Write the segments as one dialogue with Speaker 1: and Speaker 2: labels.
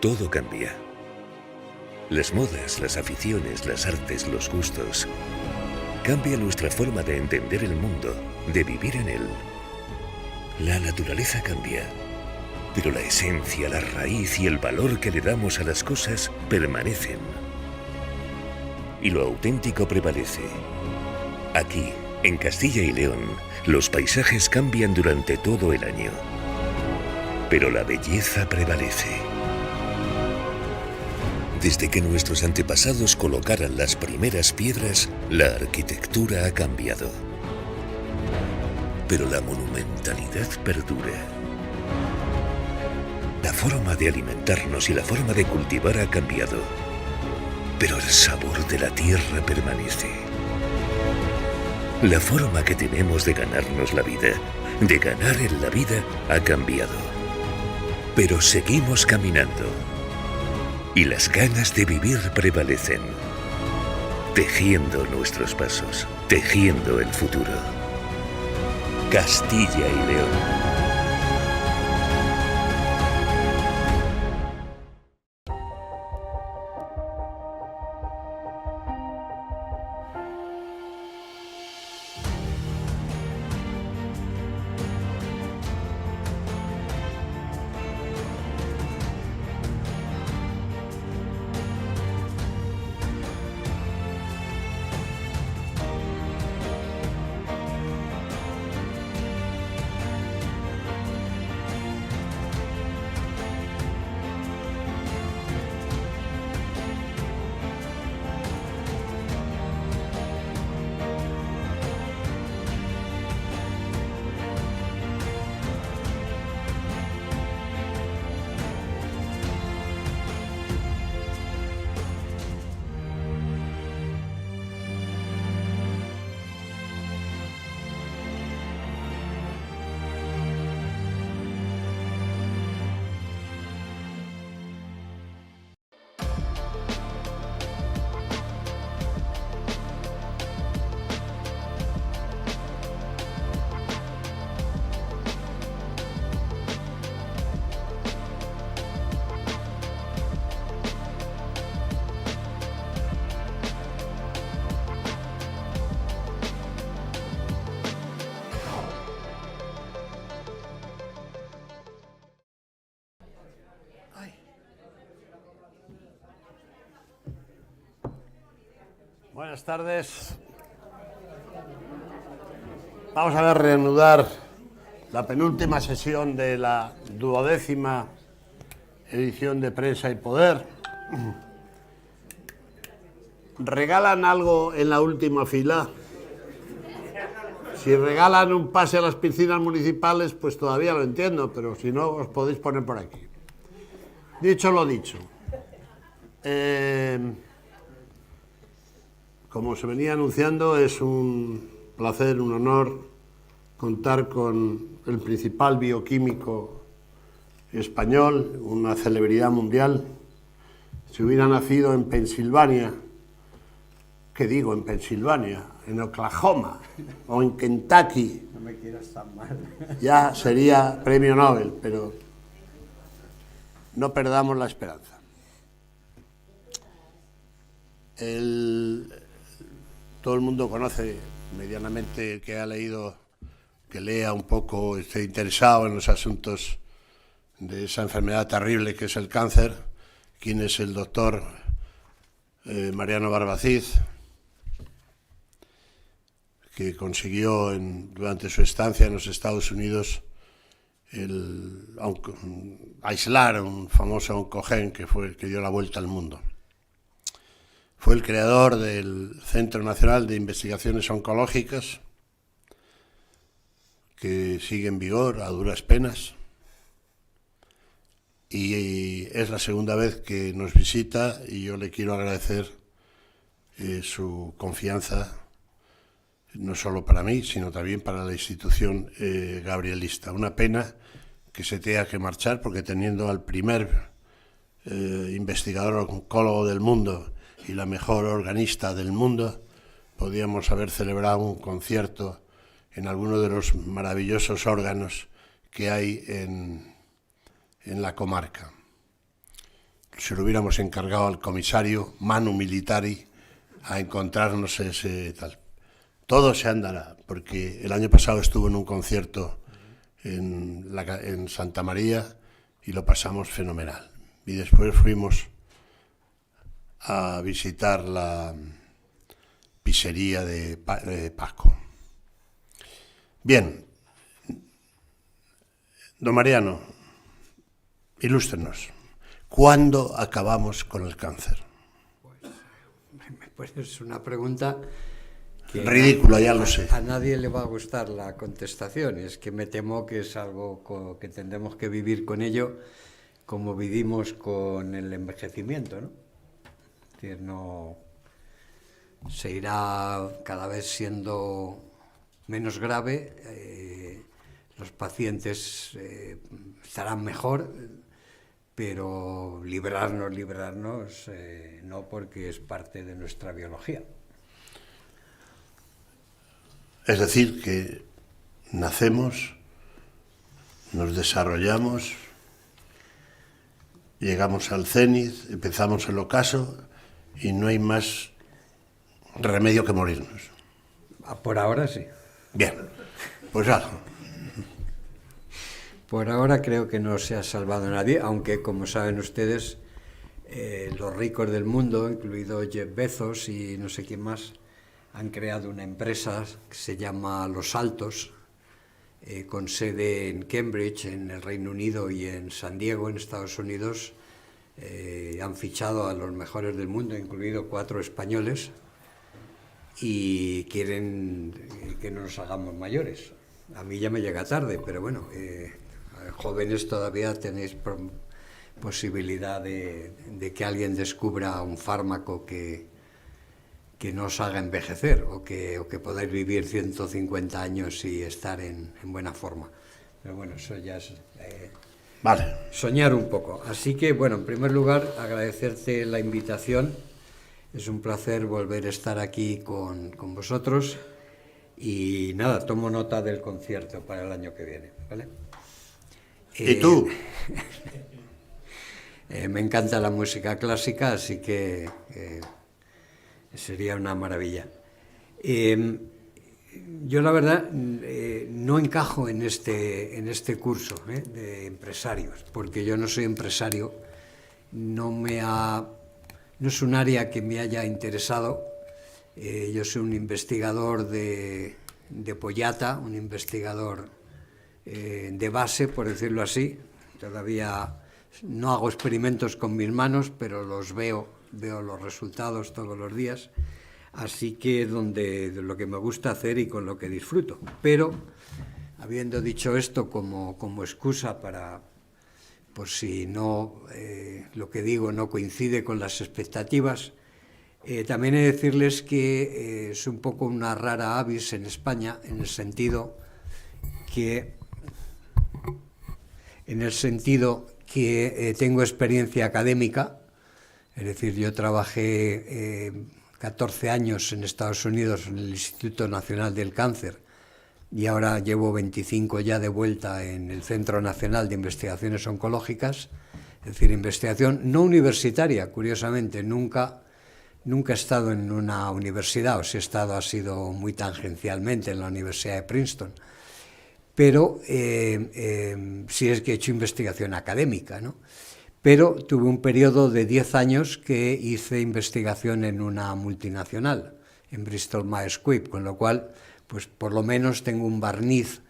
Speaker 1: Todo cambia. Las modas, las aficiones, las artes, los gustos. Cambia nuestra forma de entender el mundo, de vivir en él. La naturaleza cambia, pero la esencia, la raíz y el valor que le damos a las cosas permanecen. Y lo auténtico prevalece. Aquí, en Castilla y León, los paisajes cambian durante todo el año, pero la belleza prevalece. Desde que nuestros antepasados colocaran las primeras piedras, la arquitectura ha cambiado. Pero la monumentalidad perdura. La forma de alimentarnos y la forma de cultivar ha cambiado, pero el sabor de la tierra permanece. La forma que tenemos de ganarnos la vida, de ganar en la vida, ha cambiado. Pero seguimos caminando. Y las ganas de vivir prevalecen, tejiendo nuestros pasos, tejiendo el futuro. Castilla y León.
Speaker 2: Buenas tardes. Vamos a ver, reanudar la penúltima sesión de la 12ª edición de Prensa y Poder. ¿Regalan algo en la última fila? Si regalan un pase a las piscinas municipales, pues todavía lo entiendo, pero si no, os podéis poner por aquí. Dicho lo dicho. Como se venía anunciando, es un placer, un honor contar con el principal bioquímico español, una celebridad mundial. Si hubiera nacido en Pensilvania, ¿qué digo en Pensilvania? En Oklahoma o en Kentucky,
Speaker 3: no me quieras tan mal,
Speaker 2: ya sería premio Nobel, pero no perdamos la esperanza. Todo el mundo conoce medianamente, que ha leído, que lea un poco, esté interesado en los asuntos de esa enfermedad terrible que es el cáncer, quién es el doctor Mariano Barbacid, que consiguió durante su estancia en los Estados Unidos aislar a un famoso oncogen que fue el que dio la vuelta al mundo. Fue el creador del Centro Nacional de Investigaciones Oncológicas, que sigue en vigor a duras penas, y es la segunda vez que nos visita, y yo le quiero agradecer su confianza, no solo para mí, sino también para la institución gabrielista. Una pena que se tenga que marchar, porque teniendo al primer investigador oncólogo del mundo y la mejor organista del mundo, podíamos haber celebrado un concierto en alguno de los maravillosos órganos que hay en la comarca. se lo hubiéramos encargado al comisario Manu Militari a encontrarnos ese tal. Todo se andará, porque el año pasado estuvo en un concierto en Santa María y lo pasamos fenomenal. Y después fuimos a visitar la pizzería de Paco. Bien, don Mariano, ilústrenos. ¿Cuándo acabamos con el cáncer?
Speaker 3: Pues es una pregunta que
Speaker 2: ridícula, ya lo sé.
Speaker 3: A nadie le va a gustar la contestación. Es que me temo que es algo que tendremos que vivir con ello, como vivimos con el envejecimiento, ¿no? Es decir, no se irá cada vez siendo menos grave, los pacientes estarán mejor, pero librarnos, no, porque es parte de nuestra biología.
Speaker 2: Es decir, que nacemos, nos desarrollamos, llegamos al cénit, empezamos el ocaso y no hay más remedio que morirnos.
Speaker 3: Por ahora sí.
Speaker 2: Bien, pues algo.
Speaker 3: Por ahora creo que no se ha salvado nadie, aunque, como saben ustedes, los ricos del mundo, incluido Jeff Bezos y no sé quién más, han creado una empresa que se llama Los Altos, con sede en Cambridge, en el Reino Unido, y en San Diego, en Estados Unidos. Han fichado a los mejores del mundo, incluido 4 españoles, y quieren que no nos hagamos mayores. A mí ya me llega tarde, pero bueno, jóvenes todavía tenéis posibilidad de que alguien descubra un fármaco que no os haga envejecer, o que podáis vivir 150 años y estar en buena forma. Pero bueno, eso ya es
Speaker 2: vale.
Speaker 3: Soñar un poco. Así que, bueno, en primer lugar, agradecerte la invitación. Es un placer volver a estar aquí con vosotros. Y nada, tomo nota del concierto para el año que viene, ¿vale?
Speaker 2: ¿Y tú?
Speaker 3: Me encanta la música clásica, así que sería una maravilla. Yo, la verdad, no encajo en este curso de empresarios, porque yo no soy empresario, no es un área que me haya interesado. Yo soy un investigador de Pollata, un investigador de base, por decirlo así. Todavía no hago experimentos con mis manos, pero los veo los resultados todos los días. Así que es de lo que me gusta hacer y con lo que disfruto. Pero, habiendo dicho esto como excusa por si no, lo que digo no coincide con las expectativas, también he de decirles que es un poco una rara avis en España, en el sentido que tengo experiencia académica. Es decir, yo trabajé 14 años en Estados Unidos en el Instituto Nacional del Cáncer, y ahora llevo 25 ya de vuelta en el Centro Nacional de Investigaciones Oncológicas. Es decir, investigación no universitaria, curiosamente. Nunca he estado en una universidad, o si he estado ha sido muy tangencialmente en la Universidad de Princeton. Pero sí es que he hecho investigación académica, ¿no? Pero tuve un periodo de 10 años que hice investigación en una multinacional, en Bristol Myers Squibb, con lo cual, pues por lo menos tengo un barniz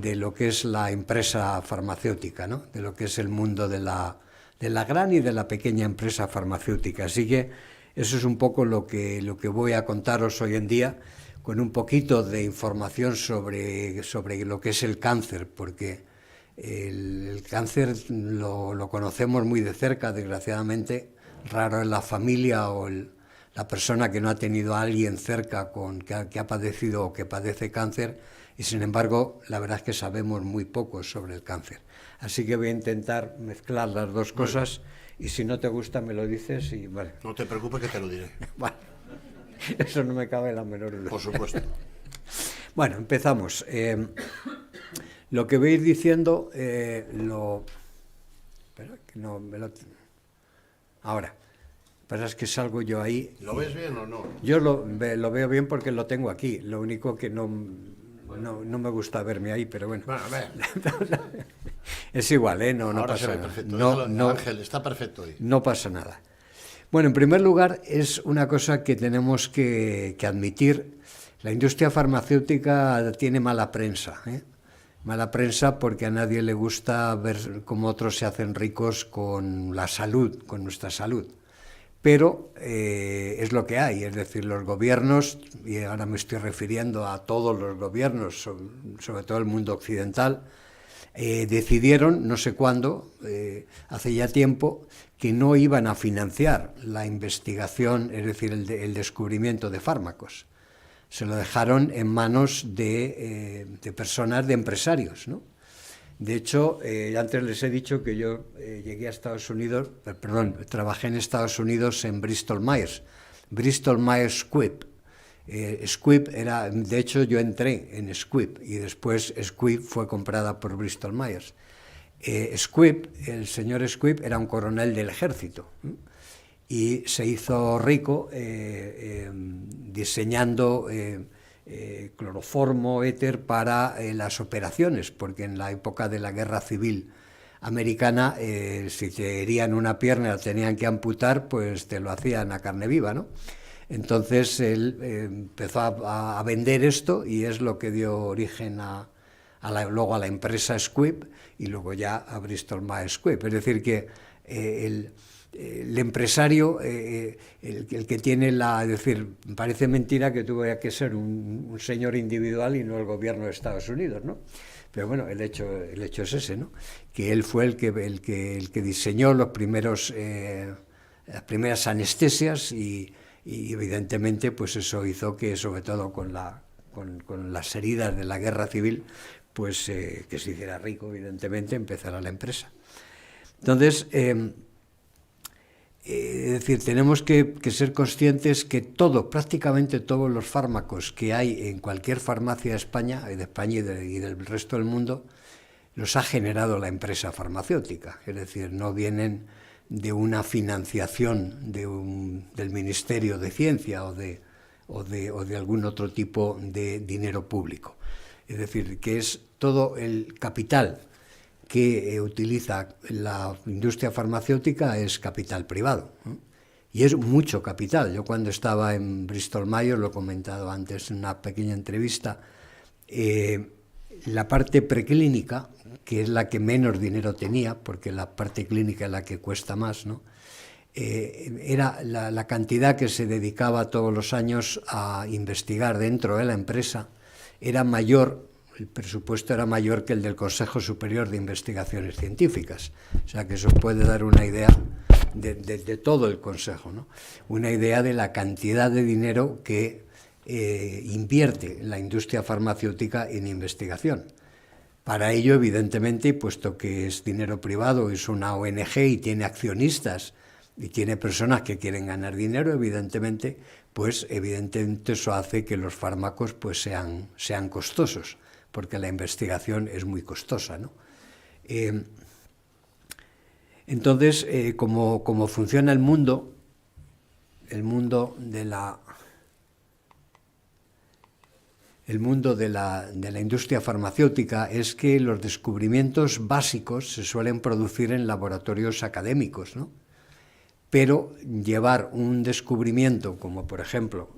Speaker 3: de lo que es la empresa farmacéutica, ¿no? De lo que es el mundo de la gran y de la pequeña empresa farmacéutica. Así que eso es un poco lo que voy a contaros hoy en día, con un poquito de información sobre lo que es el cáncer, porque el cáncer lo conocemos muy de cerca, desgraciadamente. Raro es la familia o la persona que no ha tenido a alguien cerca que ha padecido o que padece cáncer, y sin embargo la verdad es que sabemos muy poco sobre el cáncer. Así que voy a intentar mezclar las dos cosas, y si no te gusta me lo dices y vale.
Speaker 2: No te preocupes, que te lo diré.
Speaker 3: Vale. Eso no me cabe la menor duda.
Speaker 2: Por supuesto.
Speaker 3: Bueno, empezamos. Lo que veis diciendo, espera, que no me lo... Ahora, pasa es que salgo yo ahí.
Speaker 2: ¿Lo ves bien o no?
Speaker 3: Yo lo veo bien porque lo tengo aquí. Lo único que no me gusta verme ahí, pero bueno.
Speaker 2: Bueno, a ver.
Speaker 3: Es igual, ¿eh? No
Speaker 2: Ahora
Speaker 3: pasa
Speaker 2: se ve
Speaker 3: nada.
Speaker 2: perfecto. Ángel, está perfecto hoy.
Speaker 3: No pasa nada. Bueno, en primer lugar, es una cosa que tenemos que admitir. La industria farmacéutica tiene mala prensa, ¿eh? Mala prensa porque a nadie le gusta ver cómo otros se hacen ricos con la salud, con nuestra salud. Pero es lo que hay, es decir, los gobiernos, y ahora me estoy refiriendo a todos los gobiernos, sobre todo el mundo occidental, decidieron, no sé cuándo, hace ya tiempo, que no iban a financiar la investigación, es decir, el descubrimiento de fármacos. Se lo dejaron en manos de personas, de empresarios, ¿no? De hecho, antes les he dicho que yo llegué a Estados Unidos, trabajé en Estados Unidos en Bristol Myers Squibb. Squibb era, de hecho yo entré en Squibb y después Squibb fue comprada por Bristol Myers. Squibb, el señor Squibb era un coronel del ejército y se hizo rico diseñando cloroformo, éter para las operaciones, porque en la época de la Guerra Civil Americana, si te herían una pierna y la tenían que amputar, pues te lo hacían a carne viva, ¿no? Entonces él empezó a vender esto y es lo que dio origen luego a la empresa Squibb y luego ya a Bristol Myers Squibb. Es decir, que el empresario, el que tiene es decir, parece mentira que tuviera que ser un señor individual y no el gobierno de Estados Unidos, ¿no? Pero bueno, el hecho es ese, ¿no? Que él fue el que diseñó las primeras anestesias y evidentemente pues eso hizo que, sobre todo con las heridas de la guerra civil, pues que se hiciera rico, evidentemente, empezara la empresa. Entonces, es decir, tenemos que ser conscientes que prácticamente todos los fármacos que hay en cualquier farmacia de España y del resto del mundo, los ha generado la empresa farmacéutica. Es decir, no vienen de una financiación del Ministerio de Ciencia o de algún otro tipo de dinero público. Es decir, que es todo el capital que utiliza la industria farmacéutica es capital privado, ¿no? Y es mucho capital. Yo cuando estaba en Bristol Myers, lo he comentado antes en una pequeña entrevista, la parte preclínica, que es la que menos dinero tenía, porque la parte clínica es la que cuesta más, ¿no? Era la cantidad que se dedicaba todos los años a investigar dentro de la empresa, era mayor. El presupuesto era mayor que el del Consejo Superior de Investigaciones Científicas. O sea que eso puede dar una idea de todo el Consejo, ¿no? Una idea de la cantidad de dinero que invierte la industria farmacéutica en investigación. Para ello, evidentemente, puesto que es dinero privado, es una ONG y tiene accionistas y tiene personas que quieren ganar dinero, evidentemente eso hace que los fármacos pues sean costosos, porque la investigación es muy costosa, ¿no? Entonces, como funciona el mundo de la industria farmacéutica es que los descubrimientos básicos se suelen producir en laboratorios académicos, ¿no? Pero llevar un descubrimiento, como por ejemplo,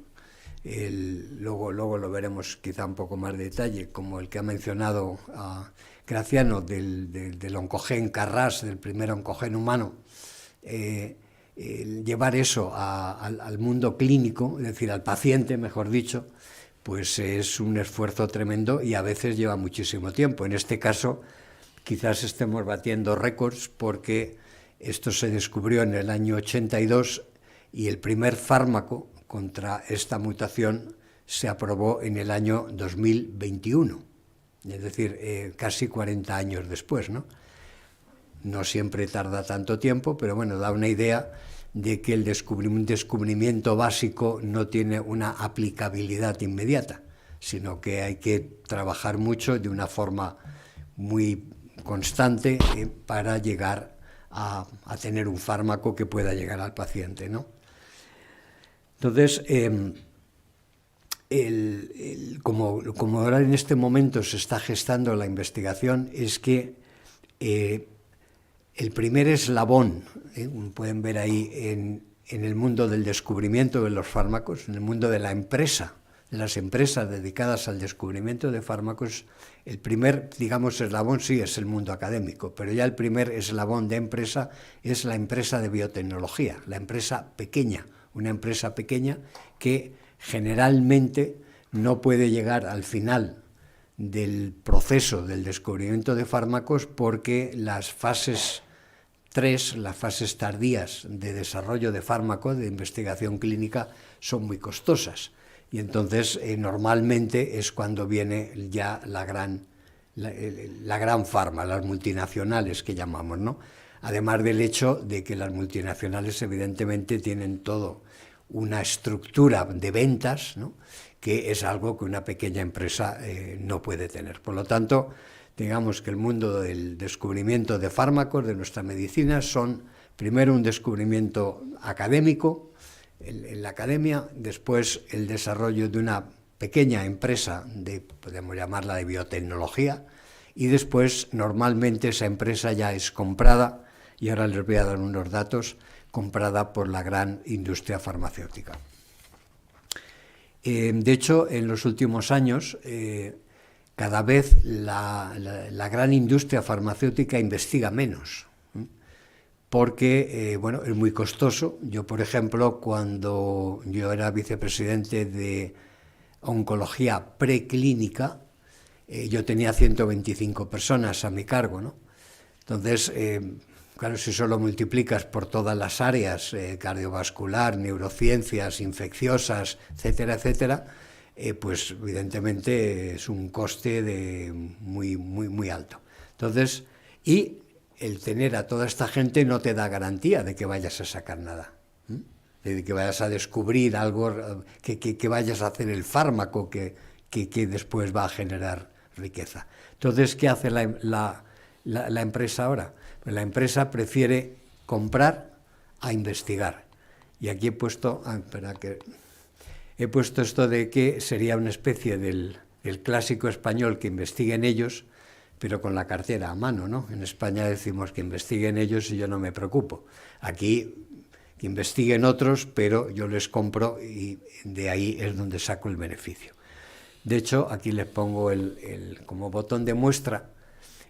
Speaker 3: luego lo veremos quizá un poco más de detalle, como el que ha mencionado Graciano del oncogen Carras, del primer oncogen humano, llevar eso al mundo clínico, es decir, al paciente, mejor dicho, pues es un esfuerzo tremendo y a veces lleva muchísimo tiempo. En este caso, quizás estemos batiendo récords porque esto se descubrió en el año 82 y el primer fármaco contra esta mutación se aprobó en el año 2021, es decir, casi 40 años después, ¿no? No siempre tarda tanto tiempo, pero bueno, da una idea de que un descubrimiento básico no tiene una aplicabilidad inmediata, sino que hay que trabajar mucho de una forma muy constante para llegar a tener un fármaco que pueda llegar al paciente, ¿no? Entonces, como ahora en este momento se está gestando la investigación, es que el primer eslabón, pueden ver ahí en el mundo del descubrimiento de los fármacos, en el mundo de la empresa, de las empresas dedicadas al descubrimiento de fármacos, el primer, digamos, eslabón sí es el mundo académico, pero ya el primer eslabón de empresa es la empresa de biotecnología, la empresa pequeña, una empresa pequeña que generalmente no puede llegar al final del proceso del descubrimiento de fármacos porque las fases 3, las fases tardías de desarrollo de fármacos, de investigación clínica, son muy costosas. Y entonces normalmente es cuando viene ya la gran farma, las multinacionales que llamamos, ¿no? Además del hecho de que las multinacionales evidentemente tienen todo una estructura de ventas, ¿no?, que es algo que una pequeña empresa no puede tener. Por lo tanto, digamos que el mundo del descubrimiento de fármacos, de nuestra medicina, son primero un descubrimiento académico, en la academia, después el desarrollo de una pequeña empresa, podemos llamarla de biotecnología, y después normalmente esa empresa ya es comprada, y ahora les voy a dar unos datos, comprada por la gran industria farmacéutica. De hecho, en los últimos años, cada vez la gran industria farmacéutica investiga menos, porque bueno, es muy costoso. Yo, por ejemplo, cuando yo era vicepresidente de oncología preclínica, yo tenía 125 personas a mi cargo, ¿no? Entonces, claro, si solo multiplicas por todas las áreas, cardiovascular, neurociencias, infecciosas, etcétera, etcétera, pues evidentemente es un coste muy alto. Entonces, y el tener a toda esta gente no te da garantía de que vayas a sacar nada, de que vayas a descubrir algo, que vayas a hacer el fármaco que después va a generar riqueza. Entonces, ¿qué hace la empresa ahora? Pues la empresa prefiere comprar a investigar. Y aquí he puesto esto de que sería una especie del clásico español que investiguen ellos, pero con la cartera a mano, ¿no? En España decimos que investiguen ellos y yo no me preocupo. Aquí que investiguen otros, pero yo les compro y de ahí es donde saco el beneficio. De hecho, aquí les pongo como botón de muestra,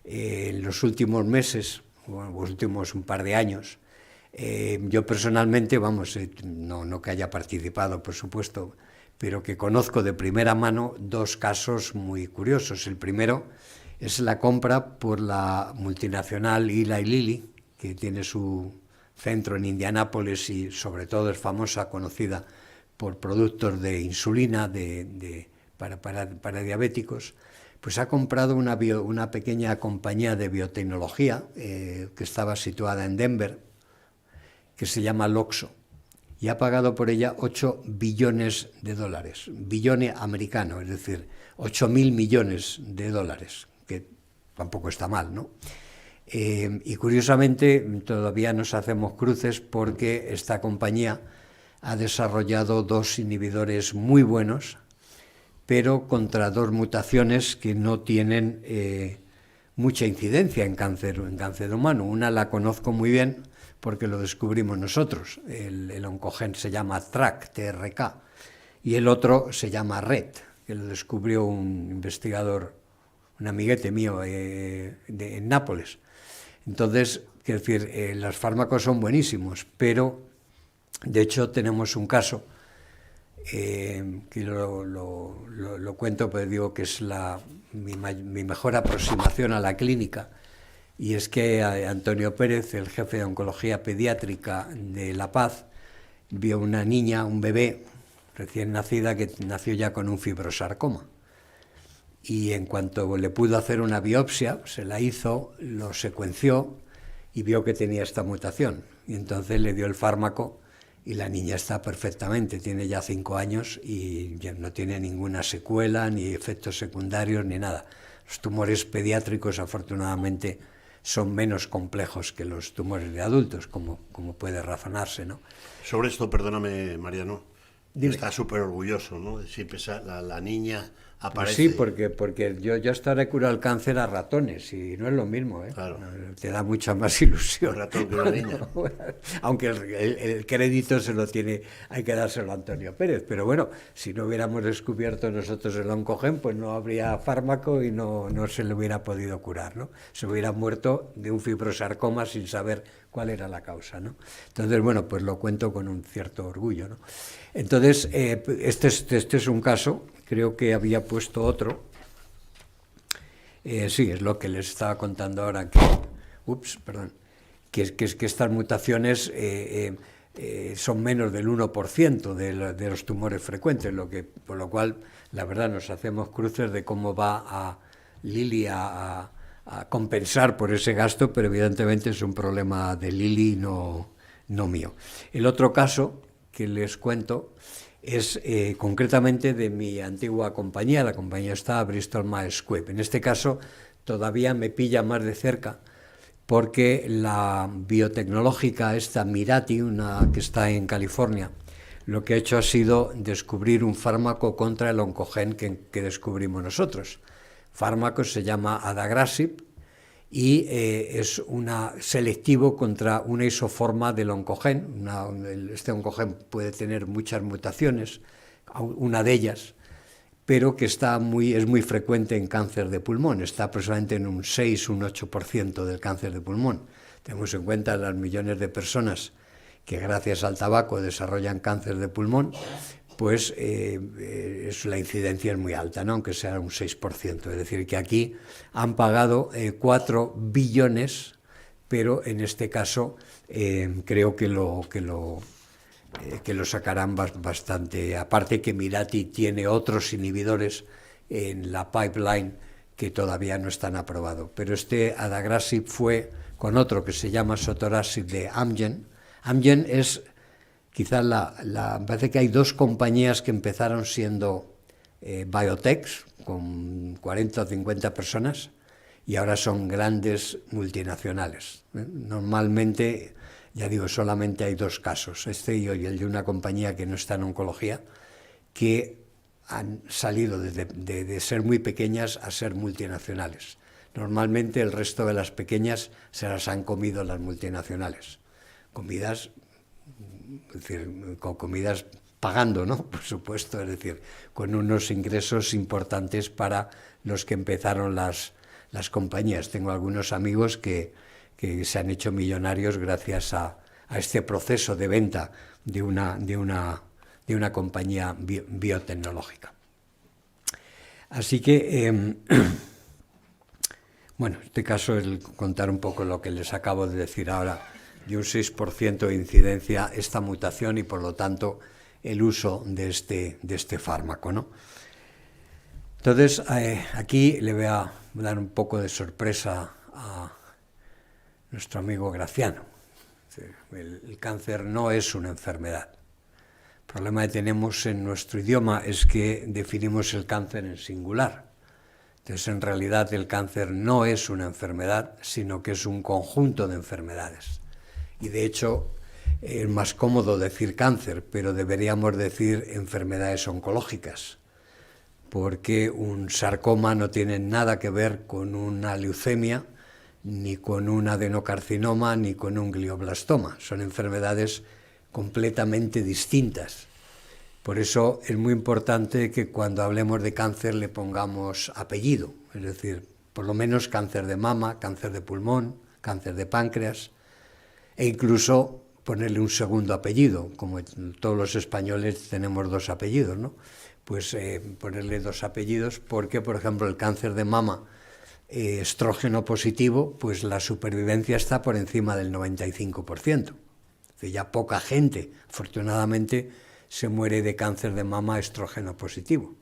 Speaker 3: en los últimos meses, bueno, los últimos un par de años, yo personalmente, vamos, no que haya participado, por supuesto, pero que conozco de primera mano dos casos muy curiosos. El primero es la compra por la multinacional Eli Lilly, que tiene su centro en Indianápolis y sobre todo es famosa, conocida por productos de insulina para diabéticos. Pues ha comprado una pequeña compañía de biotecnología que estaba situada en Denver, que se llama Loxo, y ha pagado por ella $8 billones, billone americano, es decir, 8.000 millones de dólares, que tampoco está mal, ¿no? Y curiosamente todavía nos hacemos cruces porque esta compañía ha desarrollado 2 inhibidores muy buenos, pero contra 2 mutaciones que no tienen mucha incidencia en cáncer humano. Una la conozco muy bien porque lo descubrimos nosotros, el oncogen se llama TRK, y el otro se llama RET, que lo descubrió un investigador, un amiguete mío en Nápoles. Entonces, quiero decir, los fármacos son buenísimos, pero de hecho tenemos un caso que lo cuento, pero digo que es mi mejor aproximación a la clínica, y es que Antonio Pérez, el jefe de oncología pediátrica de La Paz, vio una niña, un bebé recién nacida que nació ya con un fibrosarcoma. Y en cuanto le pudo hacer una biopsia, se la hizo, lo secuenció y vio que tenía esta mutación. Y entonces le dio el fármaco y la niña está perfectamente, tiene ya 5 años y ya no tiene ninguna secuela, ni efectos secundarios, ni nada. Los tumores pediátricos, afortunadamente, son menos complejos que los tumores de adultos, como puede razonarse, ¿no?
Speaker 2: Sobre esto, perdóname, Mariano,
Speaker 3: Dime.
Speaker 2: está súper orgulloso, ¿no? Siempre la niña
Speaker 3: Pues
Speaker 2: aparece.
Speaker 3: sí, porque yo hasta ahora he curado el cáncer a ratones y no es lo mismo, ¿eh?
Speaker 2: Claro.
Speaker 3: Te da mucha más ilusión.
Speaker 2: Un ratón que una niña.
Speaker 3: Aunque el crédito se lo tiene, hay que dárselo a Antonio Pérez. Pero bueno, si no hubiéramos descubierto nosotros el oncogen, pues no habría fármaco y no se le hubiera podido curar, ¿no? Se hubiera muerto de un fibrosarcoma sin saber cuál era la causa, ¿no? Entonces, bueno, pues lo cuento con un cierto orgullo, ¿no? Entonces, este es un caso. Creo que había puesto otro. Sí, es lo que les estaba contando ahora, que estas mutaciones son menos del 1% de los tumores frecuentes, por lo cual, la verdad, nos hacemos cruces de cómo va a Lili a compensar por ese gasto, pero evidentemente es un problema de Lili, no mío. El otro caso que les cuento es concretamente de mi antigua compañía, la compañía está Bristol Myers Squibb. En este caso todavía me pilla más de cerca porque la biotecnológica esta Mirati, una que está en California, lo que ha hecho ha sido descubrir un fármaco contra el oncogen que descubrimos nosotros. El fármaco se llama adagrasib y es selectivo contra una isoforma del oncogen. Este oncogen puede tener muchas mutaciones, una de ellas, pero que es muy frecuente en cáncer de pulmón, está aproximadamente en un 6, un 8% del cáncer de pulmón. Tenemos en cuenta las millones de personas que gracias al tabaco desarrollan cáncer de pulmón, pues la incidencia es muy alta, ¿no? Aunque sea un 6%. Es decir, que aquí han pagado 4 billones, pero en este caso creo que lo sacarán bastante. Aparte que Mirati tiene otros inhibidores en la pipeline que todavía no están aprobados. Pero este adagrasib fue con otro que se llama sotorasib de Amgen. Amgen es... Quizás me parece que hay dos compañías que empezaron siendo biotechs, con 40 o 50 personas, y ahora son grandes multinacionales. Normalmente, ya digo, solamente hay dos casos, este y el de una compañía que no está en oncología, que han salido de ser muy pequeñas a ser multinacionales. Normalmente el resto de las pequeñas se las han comido las multinacionales. Es decir, con comidas pagando, ¿no? Por supuesto, es decir, con unos ingresos importantes para los que empezaron las compañías. Tengo algunos amigos que se han hecho millonarios gracias a este proceso de venta de una compañía biotecnológica. Así que, bueno, este caso es contar un poco lo que les acabo de decir ahora, de un 6% de incidencia esta mutación y por lo tanto el uso de este fármaco, ¿no? Entonces aquí le voy a dar un poco de sorpresa a nuestro amigo Graciano. El cáncer no es una enfermedad. El problema que tenemos en nuestro idioma es que definimos el cáncer en singular. Entonces en realidad el cáncer no es una enfermedad, sino que es un conjunto de enfermedades. Y de hecho es más cómodo decir cáncer, pero deberíamos decir enfermedades oncológicas, porque un sarcoma no tiene nada que ver con una leucemia, ni con un adenocarcinoma, ni con un glioblastoma. Son enfermedades completamente distintas. Por eso es muy importante que cuando hablemos de cáncer le pongamos apellido, es decir, por lo menos cáncer de mama, cáncer de pulmón, cáncer de páncreas, e incluso ponerle un segundo apellido, como todos los españoles tenemos dos apellidos, ¿no? Pues ponerle dos apellidos porque, por ejemplo, el cáncer de mama estrógeno positivo, pues la supervivencia está por encima del 95%. Ya poca gente, afortunadamente, se muere de cáncer de mama estrógeno positivo.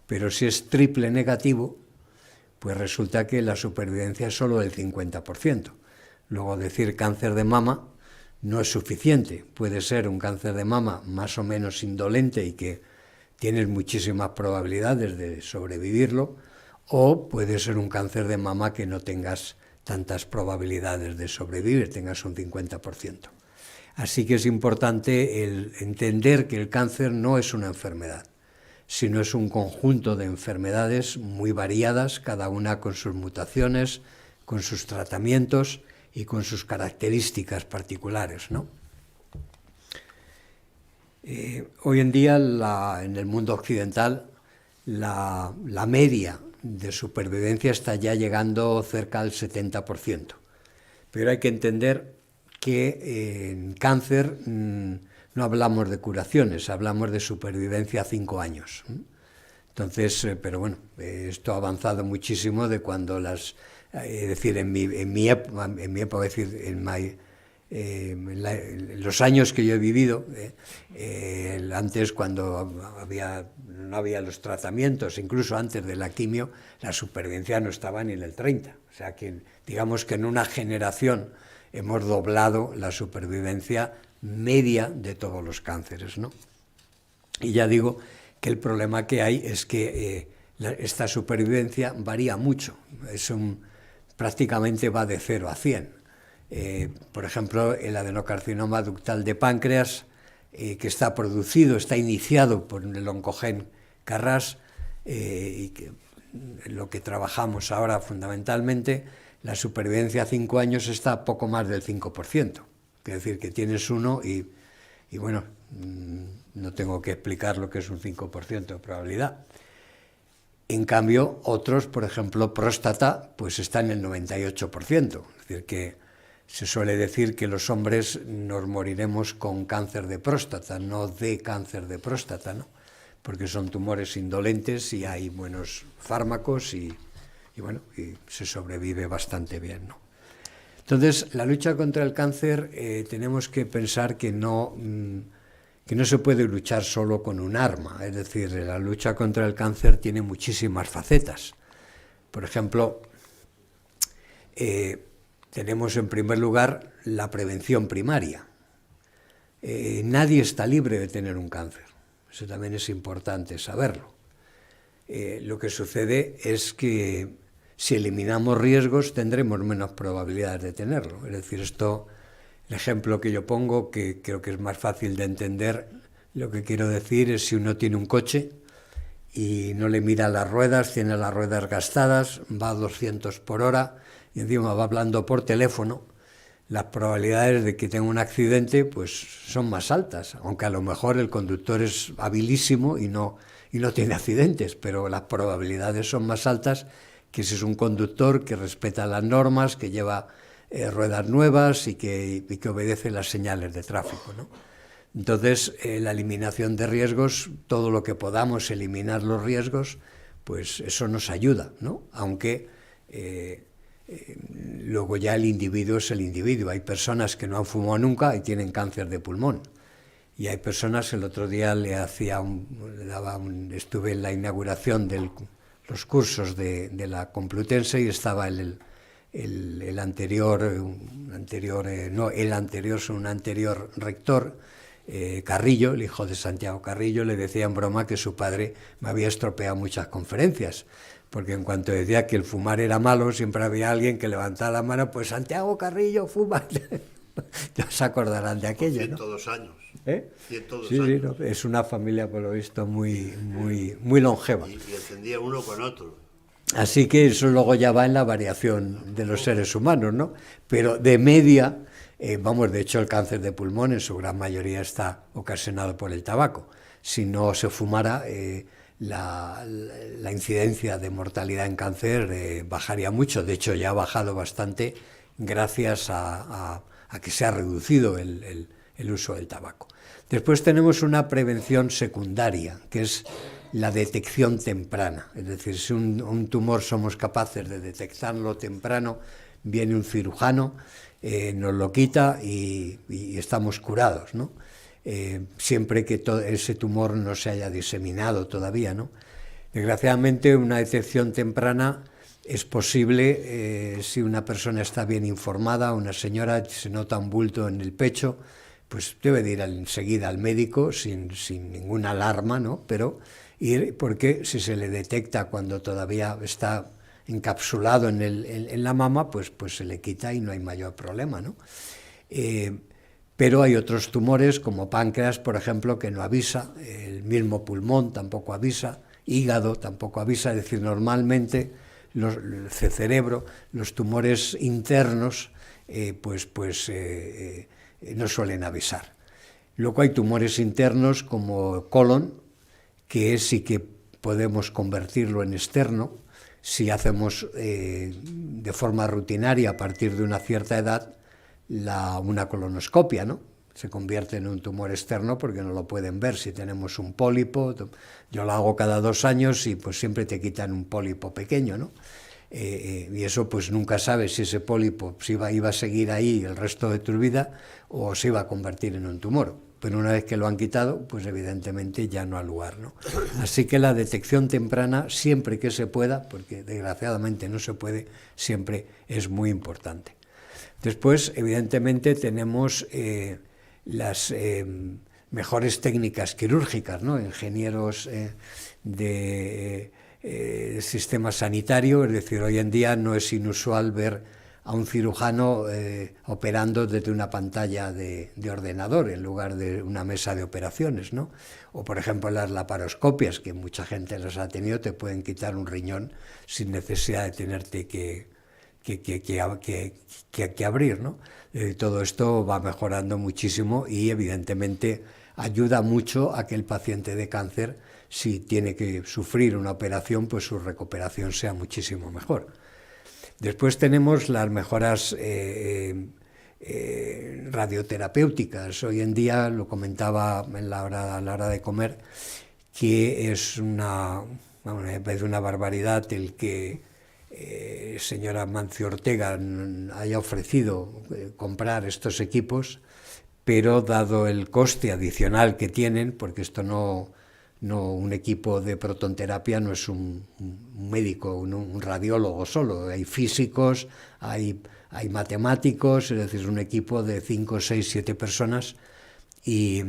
Speaker 3: Pero si es triple negativo, pues resulta que la supervivencia es solo del 50%. Luego decir cáncer de mama no es suficiente. Puede ser un cáncer de mama más o menos indolente y que tienes muchísimas probabilidades de sobrevivirlo, o puede ser un cáncer de mama que no tengas tantas probabilidades de sobrevivir, tengas un 50%. Así que es importante entender que el cáncer no es una enfermedad, sino es un conjunto de enfermedades muy variadas, cada una con sus mutaciones, con sus tratamientos y con sus características particulares, ¿no? Hoy en día, en el mundo occidental, la media de supervivencia está ya llegando cerca al 70%. Pero hay que entender que en cáncer no hablamos de curaciones, hablamos de supervivencia a 5 años. Entonces, pero bueno, esto ha avanzado muchísimo de cuando es decir, en mi época, es decir, en los años que yo he vivido, antes cuando no había los tratamientos, incluso antes de la quimio, la supervivencia no estaba ni en el 30%. O sea que digamos que en una generación hemos doblado la supervivencia media de todos los cánceres, ¿no? Y ya digo que el problema que hay es que esta supervivencia varía mucho, prácticamente va de 0 a 100. Por ejemplo, el adenocarcinoma ductal de páncreas, que está iniciado por el oncogen KRAS, y que lo que trabajamos ahora fundamentalmente, la supervivencia a 5 años está a poco más del 5%. Es decir, que tienes uno y bueno, no tengo que explicar lo que es un 5% de probabilidad. En cambio, otros, por ejemplo, próstata, pues está en el 98%. Es decir, que se suele decir que los hombres nos moriremos con cáncer de próstata, no de cáncer de próstata, ¿no? Porque son tumores indolentes y hay buenos fármacos y bueno, y se sobrevive bastante bien, ¿no? Entonces, la lucha contra el cáncer tenemos que pensar que no se puede luchar solo con un arma. Es decir, la lucha contra el cáncer tiene muchísimas facetas. Por ejemplo, tenemos en primer lugar la prevención primaria. Nadie está libre de tener un cáncer. Eso también es importante saberlo. Lo que sucede es que si eliminamos riesgos tendremos menos probabilidades de tenerlo. Es decir, el ejemplo que yo pongo, que creo que es más fácil de entender, lo que quiero decir es si uno tiene un coche y no le mira las ruedas, tiene las ruedas gastadas, va a 200 por hora y encima va hablando por teléfono, las probabilidades de que tenga un accidente pues son más altas, aunque a lo mejor el conductor es habilísimo y no tiene accidentes, pero las probabilidades son más altas que si es un conductor que respeta las normas, que lleva ruedas nuevas y que obedece las señales de tráfico, ¿no? Entonces, la eliminación de riesgos, todo lo que podamos eliminar los riesgos, pues eso nos ayuda, ¿no? Aunque luego ya el individuo es el individuo. Hay personas que no han fumado nunca y tienen cáncer de pulmón. Y hay personas, el otro día estuve en la inauguración de los cursos de la Complutense y estaba un anterior rector, Carrillo, el hijo de Santiago Carrillo, le decía en broma que su padre me había estropeado muchas conferencias, porque en cuanto decía que el fumar era malo, siempre había alguien que levantaba la mano, pues Santiago Carrillo fuma. Ya se acordarán de aquello,
Speaker 2: 102
Speaker 3: ¿no?
Speaker 2: años. 102
Speaker 3: sí,
Speaker 2: años.
Speaker 3: No, es una familia, por lo visto, muy longeva.
Speaker 2: Y encendía uno con otro.
Speaker 3: Así que eso luego ya va en la variación de los seres humanos, ¿no? Pero de media, de hecho el cáncer de pulmón en su gran mayoría está ocasionado por el tabaco. Si no se fumara, la incidencia de mortalidad en cáncer bajaría mucho. De hecho, ya ha bajado bastante gracias a que se ha reducido el uso del tabaco. Después tenemos una prevención secundaria, que es la detección temprana. Es decir, si un tumor somos capaces de detectarlo temprano, viene un cirujano, nos lo quita y estamos curados, ¿no? Siempre que ese tumor no se haya diseminado todavía, ¿no? Desgraciadamente, una detección temprana es posible si una persona está bien informada, una señora se nota un bulto en el pecho, pues debe de ir enseguida al médico sin ninguna alarma, ¿no? Pero ir, porque si se le detecta cuando todavía está encapsulado en la mama, pues se le quita y no hay mayor problema, ¿no? Pero hay otros tumores como páncreas, por ejemplo, que no avisa, el mismo pulmón tampoco avisa, hígado tampoco avisa, es decir, normalmente el cerebro, los tumores internos, no suelen avisar. Luego hay tumores internos como colon, que sí que podemos convertirlo en externo si hacemos de forma rutinaria a partir de una cierta edad una colonoscopia, ¿no? Se convierte en un tumor externo porque no lo pueden ver. Si tenemos un pólipo, yo lo hago cada 2 años y pues siempre te quitan un pólipo pequeño, ¿no? Y eso pues nunca sabes si ese pólipo iba a seguir ahí el resto de tu vida o se iba a convertir en un tumor. Pero una vez que lo han quitado, pues evidentemente ya no ha lugar, ¿no? Así que la detección temprana, siempre que se pueda, porque desgraciadamente no se puede, siempre es muy importante. Después, evidentemente, tenemos las mejores técnicas quirúrgicas, ¿no? Ingenieros de sistema sanitario, es decir, hoy en día no es inusual ver a un cirujano operando desde una pantalla de ordenador en lugar de una mesa de operaciones, ¿no? O, por ejemplo, las laparoscopias, que mucha gente las ha tenido, te pueden quitar un riñón sin necesidad de tenerte que abrir, ¿no? Todo esto va mejorando muchísimo y, evidentemente, ayuda mucho a que el paciente de cáncer, si tiene que sufrir una operación, pues su recuperación sea muchísimo mejor. Después tenemos las mejoras radioterapéuticas. Hoy en día, lo comentaba a la hora de comer, que es me parece una barbaridad el que señora Mancio Ortega haya ofrecido comprar estos equipos, pero dado el coste adicional que tienen, porque esto un equipo de protonterapia no es un médico, un radiólogo solo, hay físicos, hay matemáticos, es decir, es un equipo de 5, 6, 7 personas y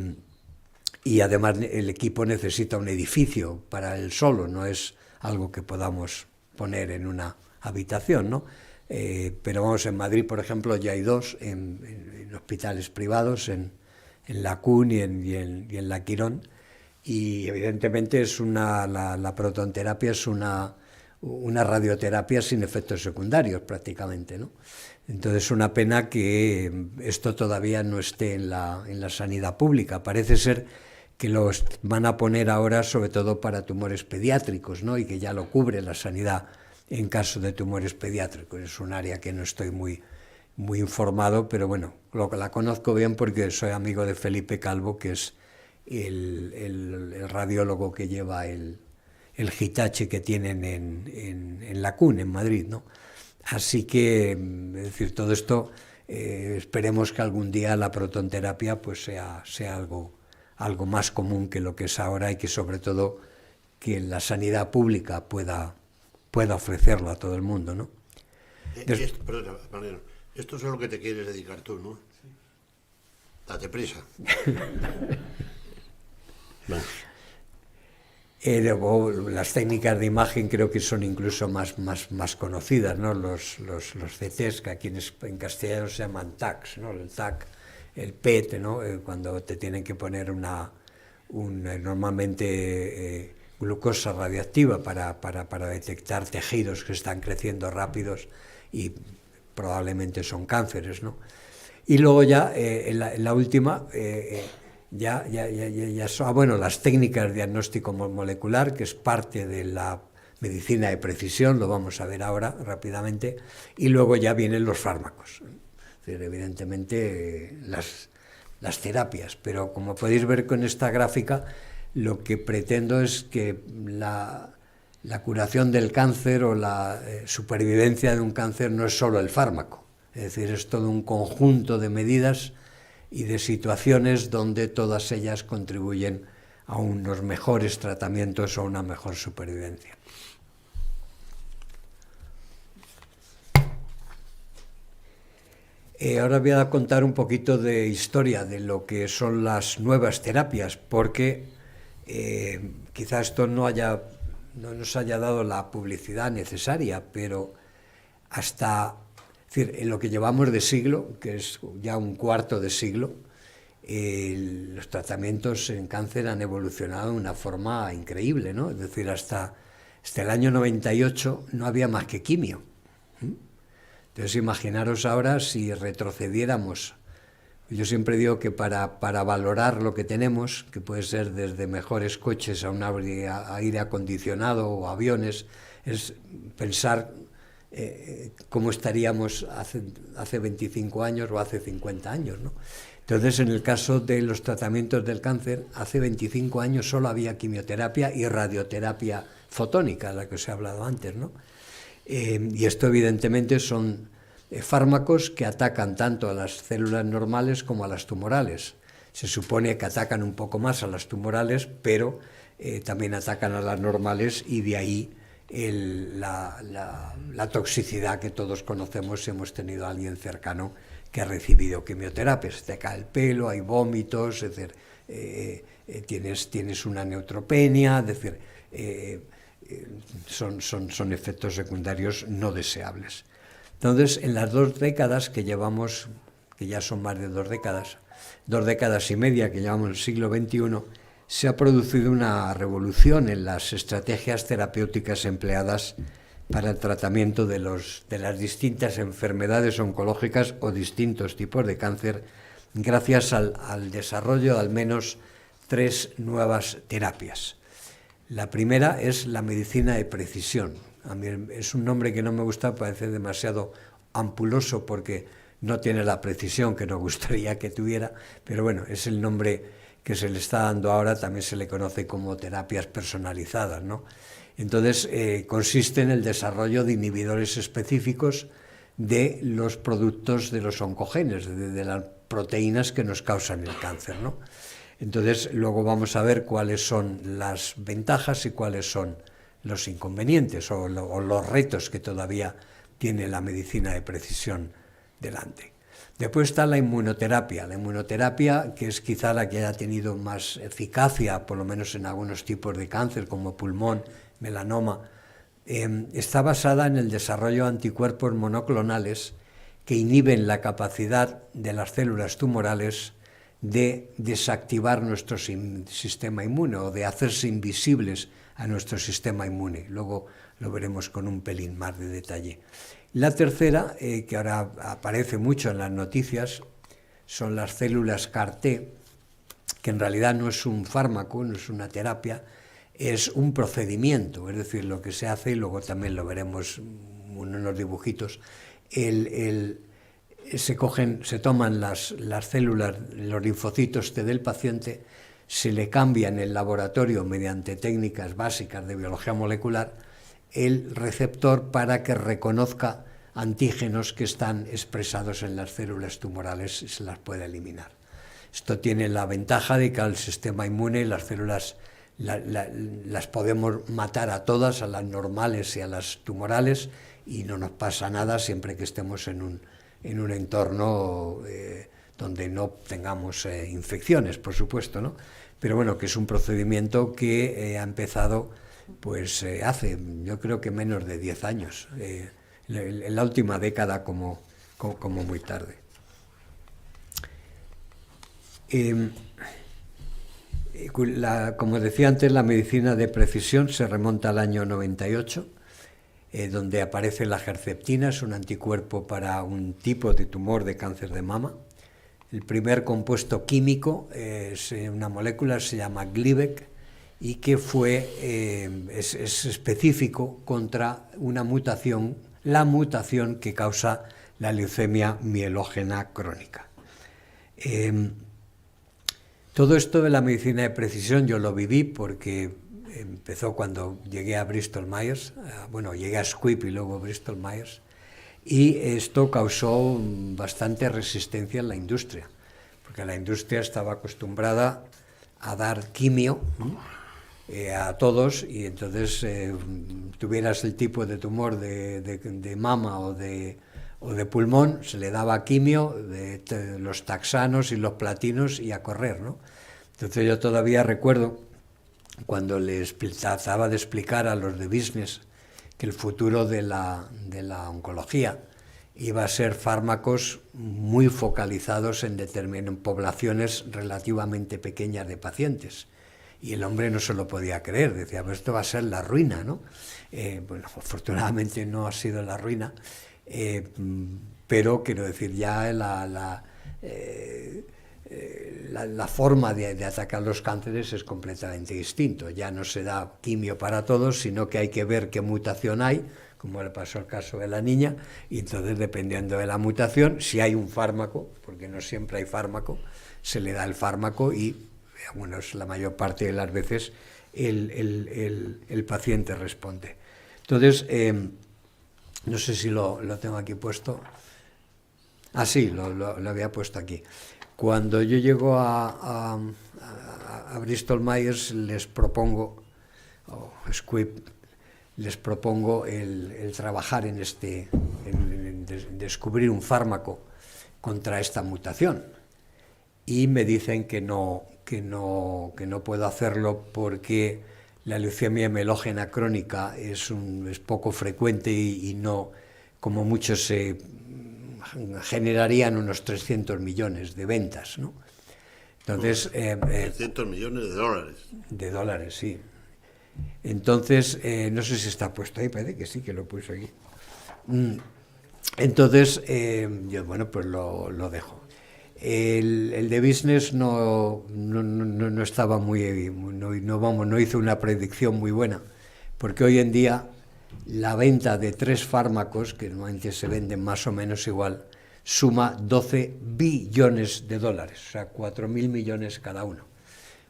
Speaker 3: además el equipo necesita un edificio para él solo, no es algo que podamos poner en una habitación, ¿no? Pero vamos, en Madrid, por ejemplo, ya hay 2 en hospitales privados, en la CUN y en la Quirón, y evidentemente la protonterapia es una radioterapia sin efectos secundarios prácticamente, ¿no? Entonces es una pena que esto todavía no esté en la sanidad pública. Parece ser que los van a poner ahora sobre todo para tumores pediátricos, ¿no? Y que ya lo cubre la sanidad en caso de tumores pediátricos. Es un área que no estoy muy informado, pero bueno, la conozco bien porque soy amigo de Felipe Calvo, que es el radiólogo que lleva el Hitachi que tienen en la CUN, en Madrid, ¿no? Así que, es decir, todo esto, esperemos que algún día la protonterapia pues sea algo más común que lo que es ahora y que sobre todo que la sanidad pública pueda ofrecerlo a todo el mundo, ¿no?
Speaker 2: Perdona, Mariano, esto es a lo que te quieres dedicar tú, ¿no? Sí. Date prisa. Bueno.
Speaker 3: Luego, las técnicas de imagen creo que son incluso más conocidas, ¿no? Los CTs, que aquí en castellano se llaman TACs, ¿no? El TAC, el PET, ¿no? Cuando te tienen que poner normalmente glucosa radiactiva para detectar tejidos que están creciendo rápidos y probablemente son cánceres, ¿no? Y luego ya, en la última, bueno, las técnicas de diagnóstico molecular, que es parte de la medicina de precisión, lo vamos a ver ahora rápidamente, y luego ya vienen los fármacos. Es decir, evidentemente las terapias, pero como podéis ver con esta gráfica, lo que pretendo es que la curación del cáncer o la supervivencia de un cáncer no es solo el fármaco, es decir, es todo un conjunto de medidas y de situaciones donde todas ellas contribuyen a unos mejores tratamientos o una mejor supervivencia. Ahora voy a contar un poquito de historia de lo que son las nuevas terapias, porque quizá esto no haya no nos haya dado la publicidad necesaria, pero hasta, es decir, en lo que llevamos de siglo, que es ya un cuarto de siglo, los tratamientos en cáncer han evolucionado de una forma increíble, ¿no? Es decir, hasta el año 98 no había más que quimio. Entonces, imaginaros ahora si retrocediéramos. Yo siempre digo que para valorar lo que tenemos, que puede ser desde mejores coches a un aire acondicionado o aviones, es pensar cómo estaríamos hace 25 años o hace 50 años, ¿no? Entonces, en el caso de los tratamientos del cáncer, hace 25 años solo había quimioterapia y radioterapia fotónica, la que os he hablado antes, ¿no? Y esto evidentemente son fármacos que atacan tanto a las células normales como a las tumorales. Se supone que atacan un poco más a las tumorales, pero también atacan a las normales, y de ahí la toxicidad que todos conocemos si hemos tenido a alguien cercano que ha recibido quimioterapia. Se te cae el pelo, hay vómitos, es decir, tienes una neutropenia, es decir, son efectos secundarios no deseables. Entonces, en las 2 décadas que llevamos, que ya son más de 2 décadas y media que llevamos en el siglo XXI, se ha producido una revolución en las estrategias terapéuticas empleadas para el tratamiento de las distintas enfermedades oncológicas o distintos tipos de cáncer, gracias al desarrollo de al menos 3 nuevas terapias. La primera es la medicina de precisión. A mí es un nombre que no me gusta, parece demasiado ampuloso porque no tiene la precisión que nos gustaría que tuviera, pero bueno, es el nombre que se le está dando ahora. También se le conoce como terapias personalizadas, ¿no? Entonces, consiste en el desarrollo de inhibidores específicos de los productos de los oncogenes, de las proteínas que nos causan el cáncer, ¿no? Entonces, luego vamos a ver cuáles son las ventajas y cuáles son los inconvenientes o los retos que todavía tiene la medicina de precisión delante. Después está la inmunoterapia, que es quizá la que haya tenido más eficacia, por lo menos en algunos tipos de cáncer, como pulmón, melanoma. Está basada en el desarrollo de anticuerpos monoclonales que inhiben la capacidad de las células tumorales de desactivar nuestro sistema inmune o de hacerse invisibles a nuestro sistema inmune. Luego lo veremos con un pelín más de detalle. La tercera, que ahora aparece mucho en las noticias, son las células CAR-T, que en realidad no es un fármaco, no es una terapia, es un procedimiento. Es decir, lo que se hace, y luego también lo veremos en unos dibujitos, se toman las células, los linfocitos T del paciente, se le cambia en el laboratorio mediante técnicas básicas de biología molecular el receptor para que reconozca antígenos que están expresados en las células tumorales y se las puede eliminar. Esto tiene la ventaja de que al sistema inmune las células las podemos matar a todas, a las normales y a las tumorales, y no nos pasa nada siempre que estemos en un entorno donde no tengamos infecciones, por supuesto, ¿no? Pero bueno, que es un procedimiento que ha empezado pues hace, yo creo que menos de 10 años, en la última década como muy tarde. Como decía antes, la medicina de precisión se remonta al año 98, donde aparece la Herceptina, es un anticuerpo para un tipo de tumor de cáncer de mama. El primer compuesto químico es una molécula, se llama Gleevec, y que es específico contra una mutación, la mutación que causa la leucemia mielógena crónica. Todo esto de la medicina de precisión yo lo viví porque empezó cuando llegué a Bristol Myers, llegué a Squibb y luego Bristol Myers, y esto causó bastante resistencia en la industria, porque la industria estaba acostumbrada a dar quimio, ¿no?, a todos, y entonces tuvieras el tipo de tumor de mama o de pulmón, se le daba quimio, los taxanos y los platinos y a correr, ¿no? Entonces yo todavía recuerdo cuando trataba de explicar a los de business que el futuro de la oncología iba a ser fármacos muy focalizados en poblaciones relativamente pequeñas de pacientes. Y el hombre no se lo podía creer, decía, pues esto va a ser la ruina, ¿no? Bueno, afortunadamente no ha sido la ruina, pero quiero decir, ya la forma de atacar los cánceres es completamente distinto. Ya no se da quimio para todos, sino que hay que ver qué mutación hay, como le pasó el caso de la niña, y entonces, dependiendo de la mutación, si hay un fármaco, porque no siempre hay fármaco, se le da el fármaco y, bueno, es la mayor parte de las veces el paciente responde. Entonces, no sé si lo tengo aquí puesto. Ah, sí, lo había puesto aquí. Cuando yo llego a Bristol Myers, les propongo, Squibb, les propongo el trabajar en descubrir un fármaco contra esta mutación. Y me dicen que no puedo hacerlo porque la leucemia mielógena crónica es poco frecuente y no, como mucho, se generarían unos 300 millones de ventas, ¿no? Entonces,
Speaker 2: 300 millones de dólares.
Speaker 3: De dólares, sí. Entonces, no sé si está puesto ahí, parece que sí, que lo puse aquí. Entonces, yo, bueno, pues lo dejo. El de business no estaba no hizo una predicción muy buena, porque hoy en día la venta de 3 fármacos, que normalmente se venden más o menos igual, suma 12 billones de dólares, o sea, 4.000 millones cada uno.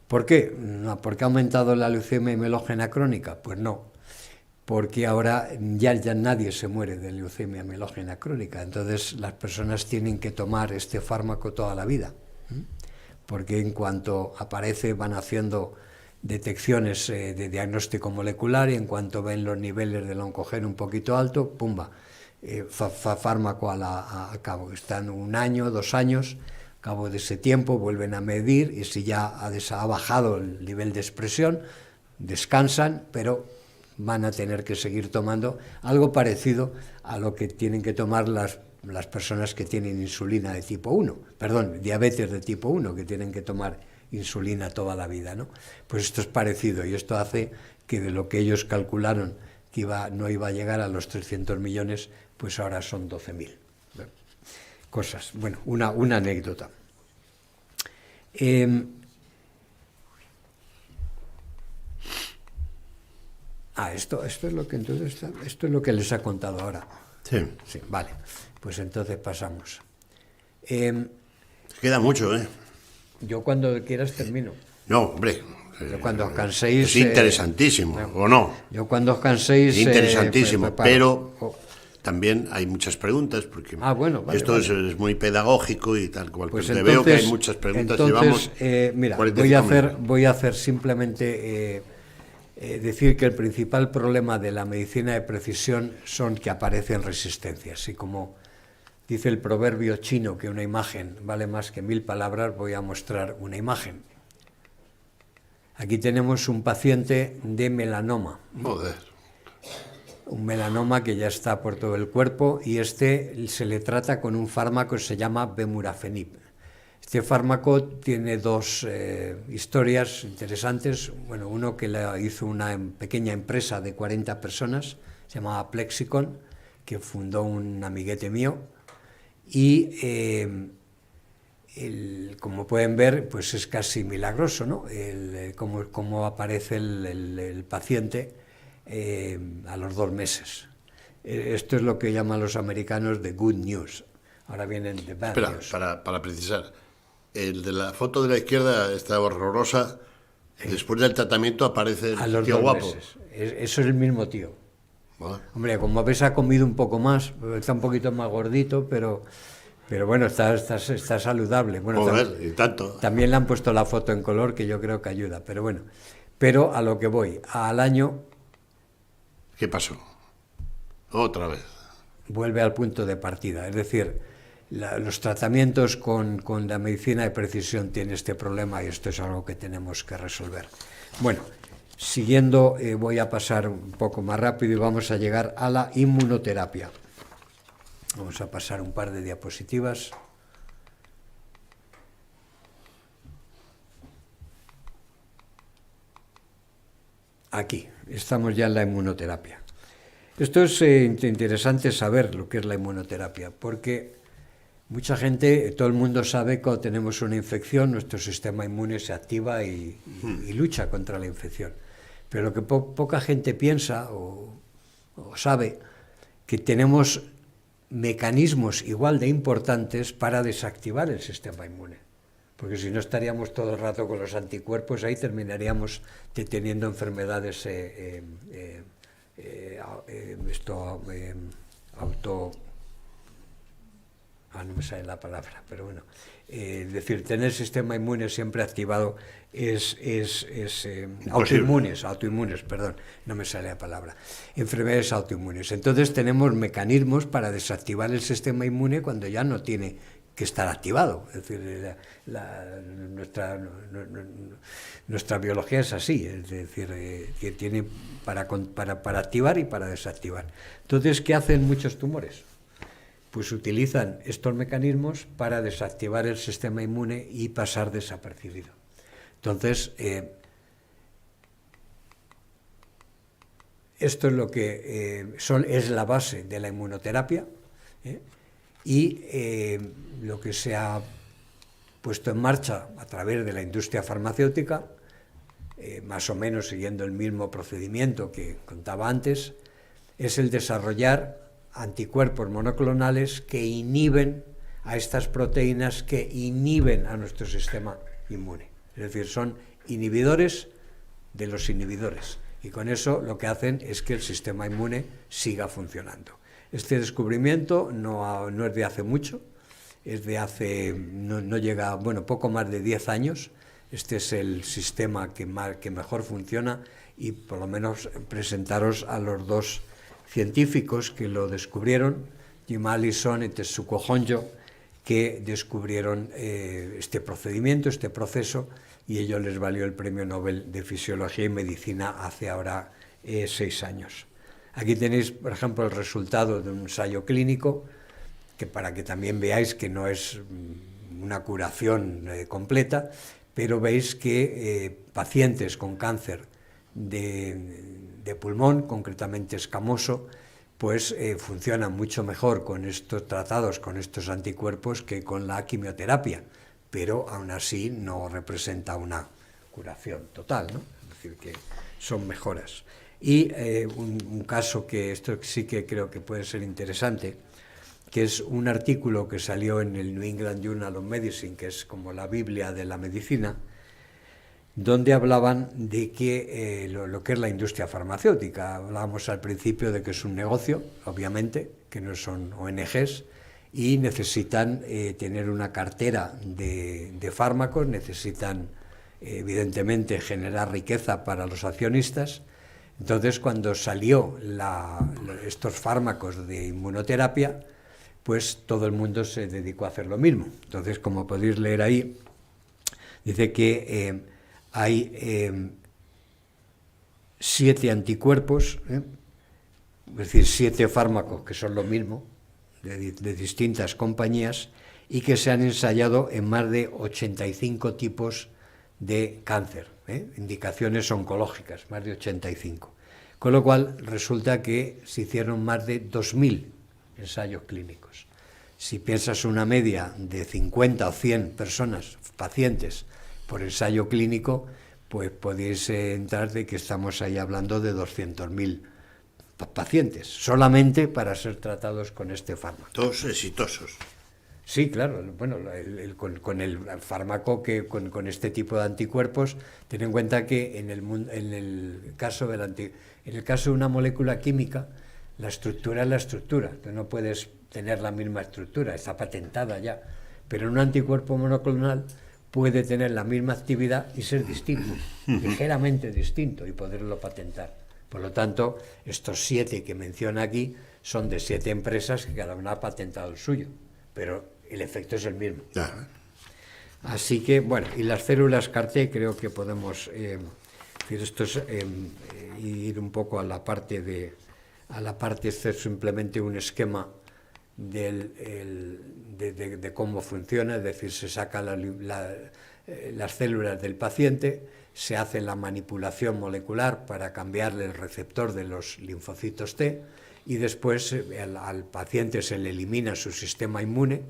Speaker 3: ¿Por qué? No, ¿porque ha aumentado la leucemia mielógena crónica? Pues no, porque ahora ya nadie se muere de leucemia mielógena crónica, entonces las personas tienen que tomar este fármaco toda la vida, porque en cuanto aparece van haciendo detecciones de diagnóstico molecular y en cuanto ven los niveles del oncogeno un poquito alto, pumba, fármaco a cabo. Están 1 año, 2 años, a cabo de ese tiempo vuelven a medir y si ya ha bajado el nivel de expresión, descansan, pero van a tener que seguir tomando algo parecido a lo que tienen que tomar las personas que tienen insulina de tipo 1, perdón, diabetes de tipo 1, que tienen que tomar insulina toda la vida, ¿no? Pues esto es parecido y esto hace que de lo que ellos calcularon que no iba a llegar a los 300 millones, pues ahora son 12.000. Cosas, bueno, una anécdota. Esto es lo que entonces esto es lo que les ha contado ahora.
Speaker 2: Sí.
Speaker 3: Sí, vale. Pues entonces pasamos.
Speaker 2: Queda mucho, ¿eh?
Speaker 3: Yo cuando quieras termino.
Speaker 2: No, hombre.
Speaker 3: Yo cuando os canséis...
Speaker 2: Es interesantísimo, ¿o no?
Speaker 3: Yo cuando os canséis...
Speaker 2: Interesantísimo, pero también hay muchas preguntas, porque
Speaker 3: bueno, vale,
Speaker 2: esto
Speaker 3: vale.
Speaker 2: Es muy pedagógico y tal cual.
Speaker 3: Pues
Speaker 2: pero
Speaker 3: entonces,
Speaker 2: veo que hay muchas preguntas.
Speaker 3: Entonces,
Speaker 2: llevamos
Speaker 3: mira,
Speaker 2: 45
Speaker 3: voy a hacer simplemente... decir que el principal problema de la medicina de precisión son que aparecen resistencias, y como dice el proverbio chino que una imagen vale más que 1000 palabras, voy a mostrar una imagen. Aquí tenemos un paciente de melanoma.
Speaker 2: Joder.
Speaker 3: Un melanoma que ya está por todo el cuerpo y se le trata con un fármaco que se llama Vemurafenib. Este fármaco tiene 2 historias interesantes. Bueno, uno que la hizo una pequeña empresa de 40 personas, se llamaba Plexicon, que fundó un amiguete mío. Y como pueden ver, pues es casi milagroso, ¿no? Cómo aparece el paciente a los 2 meses. Esto es lo que llaman los americanos the good news. Ahora vienen the bad news.
Speaker 2: Para precisar. El de la foto de la izquierda está horrorosa. Después del tratamiento aparece el tío guapo.
Speaker 3: Meses. Eso es el mismo tío.
Speaker 2: Bueno.
Speaker 3: Hombre, como ves, ha comido un poco más, está un poquito más gordito, pero bueno, está saludable. Bueno,
Speaker 2: Joder, y tanto.
Speaker 3: También le han puesto la foto en color, que yo creo que ayuda, pero bueno. Pero a lo que voy, al año...
Speaker 2: ¿Qué pasó? Otra vez.
Speaker 3: Vuelve al punto de partida, es decir... los tratamientos con la medicina de precisión tienen este problema y esto es algo que tenemos que resolver. Bueno, Siguiendo, voy a pasar un poco más rápido y vamos a llegar a la inmunoterapia. Vamos a pasar un par de diapositivas. Aquí, estamos ya en la inmunoterapia. Esto es interesante saber lo que es la inmunoterapia, porque mucha gente, todo el mundo sabe que cuando tenemos una infección, nuestro sistema inmune se activa y lucha contra la infección. Pero lo que poca gente piensa o sabe, que tenemos mecanismos igual de importantes para desactivar el sistema inmune. Porque si no estaríamos todo el rato con los anticuerpos, ahí terminaríamos teniendo enfermedades no me sale la palabra, pero bueno, es decir, tener el sistema inmune siempre activado es autoinmunes, perdón, no me sale la palabra, enfermedades autoinmunes. Entonces tenemos mecanismos para desactivar el sistema inmune cuando ya no tiene que estar activado. Es decir, nuestra biología es así, es decir, que tiene para activar y para desactivar. Entonces, ¿qué hacen muchos tumores? Pues utilizan estos mecanismos para desactivar el sistema inmune y pasar desapercibido. Entonces, esto es lo que es la base de la inmunoterapia, y lo que se ha puesto en marcha a través de la industria farmacéutica, más o menos siguiendo el mismo procedimiento que contaba antes, es el desarrollar anticuerpos monoclonales que inhiben a estas proteínas que inhiben a nuestro sistema inmune. Es decir, son inhibidores de los inhibidores. Y con eso lo que hacen es que el sistema inmune siga funcionando. Este descubrimiento no es de hace mucho, es de hace, no llega, bueno, poco más de 10 años. Este es el sistema que mejor funciona, y por lo menos presentaros a los dos científicos que lo descubrieron, Jim Allison y Tetsuko Honjo, que descubrieron este procedimiento, este proceso, y ello les valió el Premio Nobel de Fisiología y Medicina hace ahora 6 años. Aquí tenéis, por ejemplo, el resultado de un ensayo clínico, que para que también veáis que no es una curación completa, pero veis que pacientes con cáncer de pulmón, concretamente escamoso, pues funcionan mucho mejor con estos tratados, con estos anticuerpos, que con la quimioterapia, pero aún así no representa una curación total, ¿no? Es decir, que son mejoras. Y un caso que esto sí que creo que puede ser interesante, que es un artículo que salió en el New England Journal of Medicine, que es como la Biblia de la medicina, donde hablaban de que lo que es la industria farmacéutica. Hablábamos al principio de que es un negocio, obviamente, que no son ONGs, y necesitan tener una cartera de fármacos, necesitan evidentemente generar riqueza para los accionistas. Entonces, cuando salió estos fármacos de inmunoterapia, pues todo el mundo se dedicó a hacer lo mismo. Entonces, como podéis leer ahí, dice que hay 7 anticuerpos, es decir, 7 fármacos que son lo mismo, de distintas compañías, y que se han ensayado en más de 85 tipos de cáncer, indicaciones oncológicas, más de 85. Con lo cual resulta que se hicieron más de 2.000 ensayos clínicos. Si piensas una media de 50 o 100 personas, pacientes, por ensayo clínico, pues podéis entrar de que estamos ahí hablando de 200.000 pacientes, solamente para ser tratados con este fármaco.
Speaker 2: Todos exitosos.
Speaker 3: Sí, claro. Bueno, con el fármaco, con este tipo de anticuerpos, ten en cuenta que en el caso de una molécula química, la estructura es la estructura. Tú no puedes tener la misma estructura, está patentada ya. Pero en un anticuerpo monoclonal puede tener la misma actividad y ser distinto, ligeramente distinto, y poderlo patentar. Por lo tanto, estos 7 que menciona aquí son de 7 empresas que cada una ha patentado el suyo, pero el efecto es el mismo.
Speaker 2: Ya.
Speaker 3: Así que, bueno, y las células CAR-T creo que podemos decir, esto es ir un poco a la parte este es simplemente un esquema de cómo funciona, es decir, se saca las células del paciente, se hace la manipulación molecular para cambiarle el receptor de los linfocitos T y después al paciente se le elimina su sistema inmune,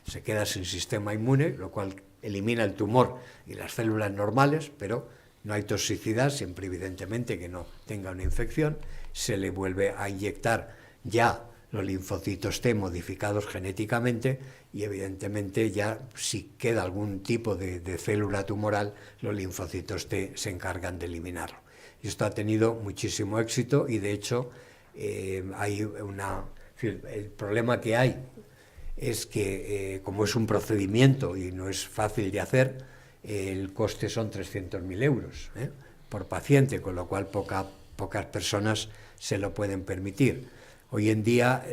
Speaker 3: se queda sin sistema inmune, lo cual elimina el tumor y las células normales, pero no hay toxicidad, siempre evidentemente que no tenga una infección, se le vuelve a inyectar ya los linfocitos T modificados genéticamente y evidentemente ya si queda algún tipo de célula tumoral, los linfocitos T se encargan de eliminarlo. Y esto ha tenido muchísimo éxito y de hecho el problema que hay es que como es un procedimiento y no es fácil de hacer, el coste son 300.000 euros por paciente, con lo cual pocas personas se lo pueden permitir. Hoy en día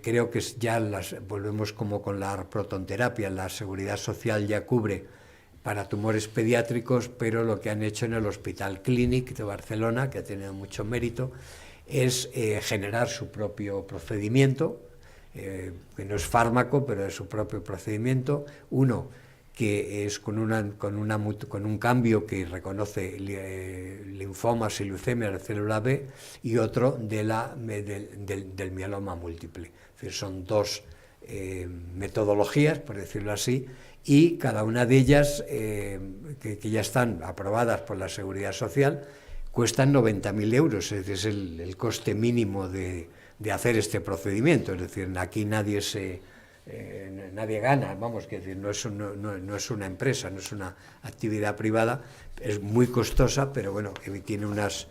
Speaker 3: creo que ya volvemos como con la protonterapia, la Seguridad Social ya cubre para tumores pediátricos, pero lo que han hecho en el Hospital Clínic de Barcelona, que ha tenido mucho mérito, es generar su propio procedimiento, que no es fármaco, pero es su propio procedimiento, uno que es con un cambio que reconoce linfomas y leucemias de célula B, y otro del mieloma múltiple. Es decir, son dos metodologías, por decirlo así, y cada una de ellas, que ya están aprobadas por la Seguridad Social, cuestan 90.000 euros, es decir, es el coste mínimo de hacer este procedimiento. Es decir, aquí nadie gana, vamos, que decir, no es una empresa, no es una actividad privada, es muy costosa, pero bueno, tiene unas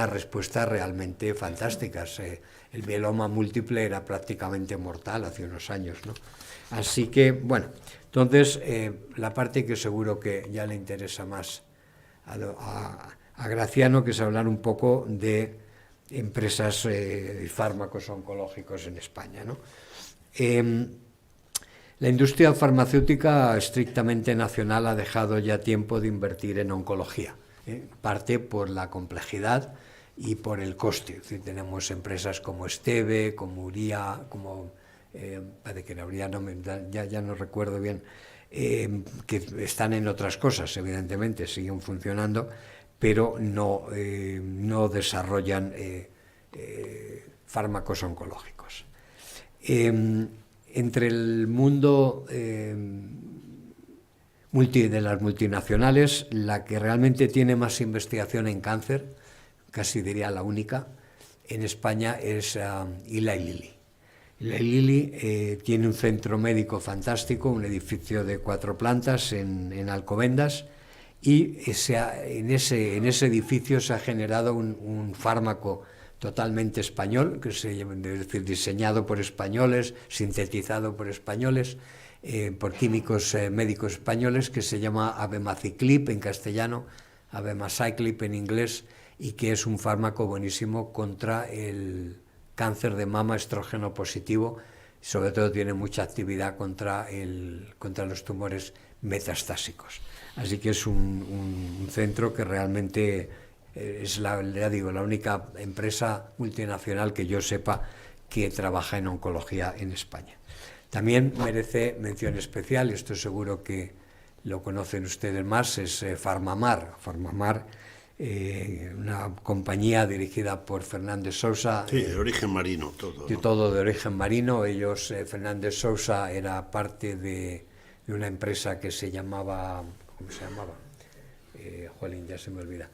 Speaker 3: respuestas realmente fantásticas. El mieloma múltiple era prácticamente mortal hace unos años, ¿no? Así que, bueno, entonces, la parte que seguro que ya le interesa más a Graciano, que es hablar un poco de empresas y fármacos oncológicos en España, ¿no? La industria farmacéutica estrictamente nacional ha dejado ya tiempo de invertir en oncología, parte por la complejidad y por el coste. Es decir, tenemos empresas como Esteve, como Uría, parece que Uría ya no recuerdo bien, que están en otras cosas, evidentemente, siguen funcionando, pero no desarrollan fármacos oncológicos. Entre el mundo de las multinacionales, la que realmente tiene más investigación en cáncer, casi diría la única, en España es Eli Lilly. Eli Lilly tiene un centro médico fantástico, un edificio de 4 plantas en Alcobendas, y en ese edificio se ha generado un fármaco totalmente español, es decir, diseñado por españoles, sintetizado por españoles, por químicos médicos españoles, que se llama Abemaciclib en castellano, Abemaciclib en inglés, y que es un fármaco buenísimo contra el cáncer de mama estrógeno positivo. Sobre todo tiene mucha actividad contra los tumores metastásicos. Así que es un centro que realmente es la única empresa multinacional que yo sepa que trabaja en oncología en España. También merece mención especial, y esto seguro que lo conocen ustedes más, es Farmamar. Farmamar, una compañía dirigida por Fernández Sousa.
Speaker 2: Sí, de origen marino, todo. ¿No?
Speaker 3: Todo de origen marino. Fernández Sousa era parte de una empresa que se llamaba, ¿cómo se llamaba? Jolín, ya se me olvida.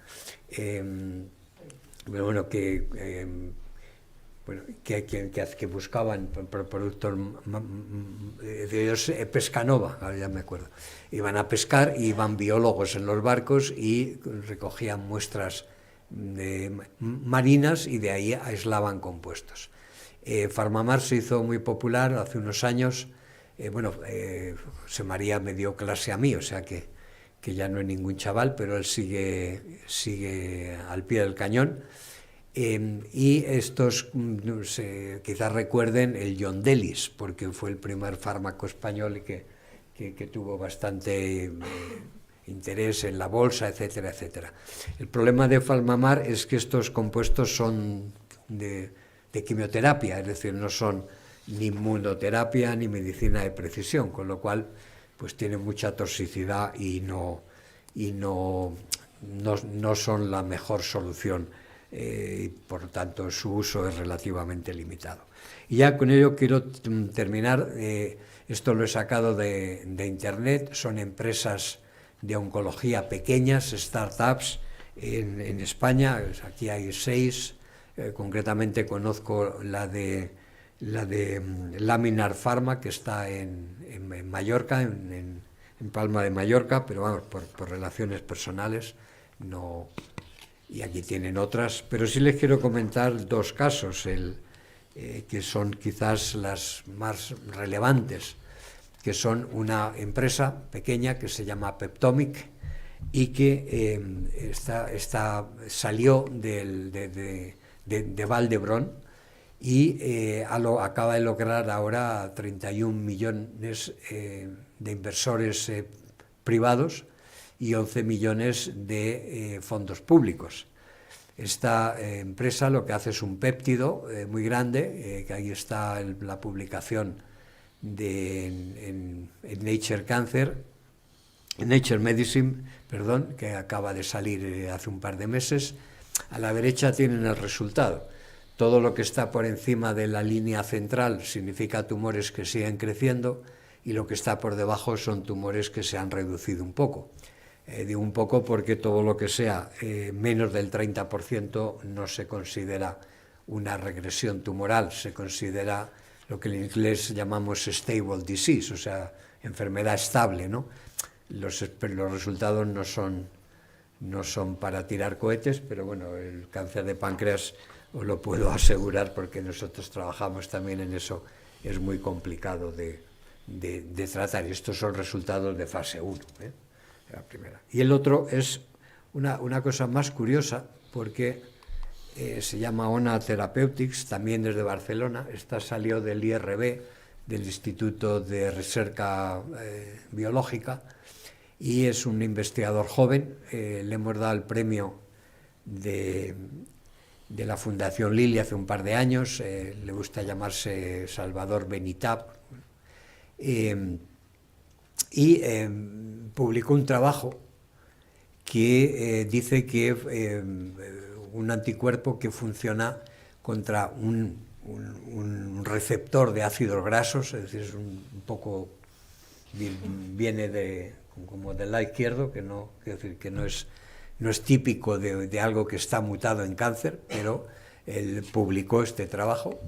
Speaker 3: Pero bueno, que buscaban productos de ellos, Pescanova, ahora ya me acuerdo. Iban a pescar, iban biólogos en los barcos y recogían muestras marinas y de ahí aislaban compuestos. Farmamar se hizo muy popular hace unos años. José María me dio clase a mí, o sea que ya no es ningún chaval, pero él sigue al pie del cañón. Y estos quizás recuerden el Yondelis, porque fue el primer fármaco español y que tuvo bastante interés en la bolsa, etcétera, etcétera. El problema de Falmamar es que estos compuestos son de quimioterapia, es decir, no son ni inmunoterapia ni medicina de precisión, con lo cual pues tienen mucha toxicidad y no son la mejor solución, por lo tanto su uso es relativamente limitado. Y ya con ello quiero terminar. Esto lo he sacado de internet, son empresas de oncología pequeñas, startups en España. Aquí hay 6, concretamente conozco la de Laminar Pharma, que está en Mallorca, en Palma de Mallorca, pero vamos, por relaciones personales, no. Y aquí tienen otras, pero sí les quiero comentar 2 casos, que son quizás las más relevantes, que son una empresa pequeña que se llama Peptomic y que salió de Valdebrón y acaba de lograr ahora 31 millones de inversores privados y 11 millones de fondos públicos. Esta empresa lo que hace es un péptido muy grande, que ahí está la publicación en Nature Medicine, perdón, que acaba de salir hace un par de meses. A la derecha tienen el resultado. Todo lo que está por encima de la línea central significa tumores que siguen creciendo y lo que está por debajo son tumores que se han reducido un poco. Digo un poco porque todo lo que sea menos del 30% no se considera una regresión tumoral, se considera lo que en inglés llamamos stable disease, o sea, enfermedad estable, ¿no? Los resultados no son para tirar cohetes, pero bueno, el cáncer de páncreas os lo puedo asegurar porque nosotros trabajamos también en eso, es muy complicado de tratar. Estos son resultados de fase 1, la primera. Y el otro es una cosa más curiosa, porque se llama ONA Therapeutics, también desde Barcelona. Esta salió del IRB, del Instituto de Recerca Biológica, y es un investigador joven. Le hemos dado el premio de la Fundación Lilly hace un par de años. Le gusta llamarse Salvador Benitap. Y publicó un trabajo que dice que un anticuerpo que funciona contra un receptor de ácidos grasos, es decir, es un poco, viene como del lado izquierdo, que no, quiero decir, que no es típico de algo que está mutado en cáncer, pero él publicó este trabajo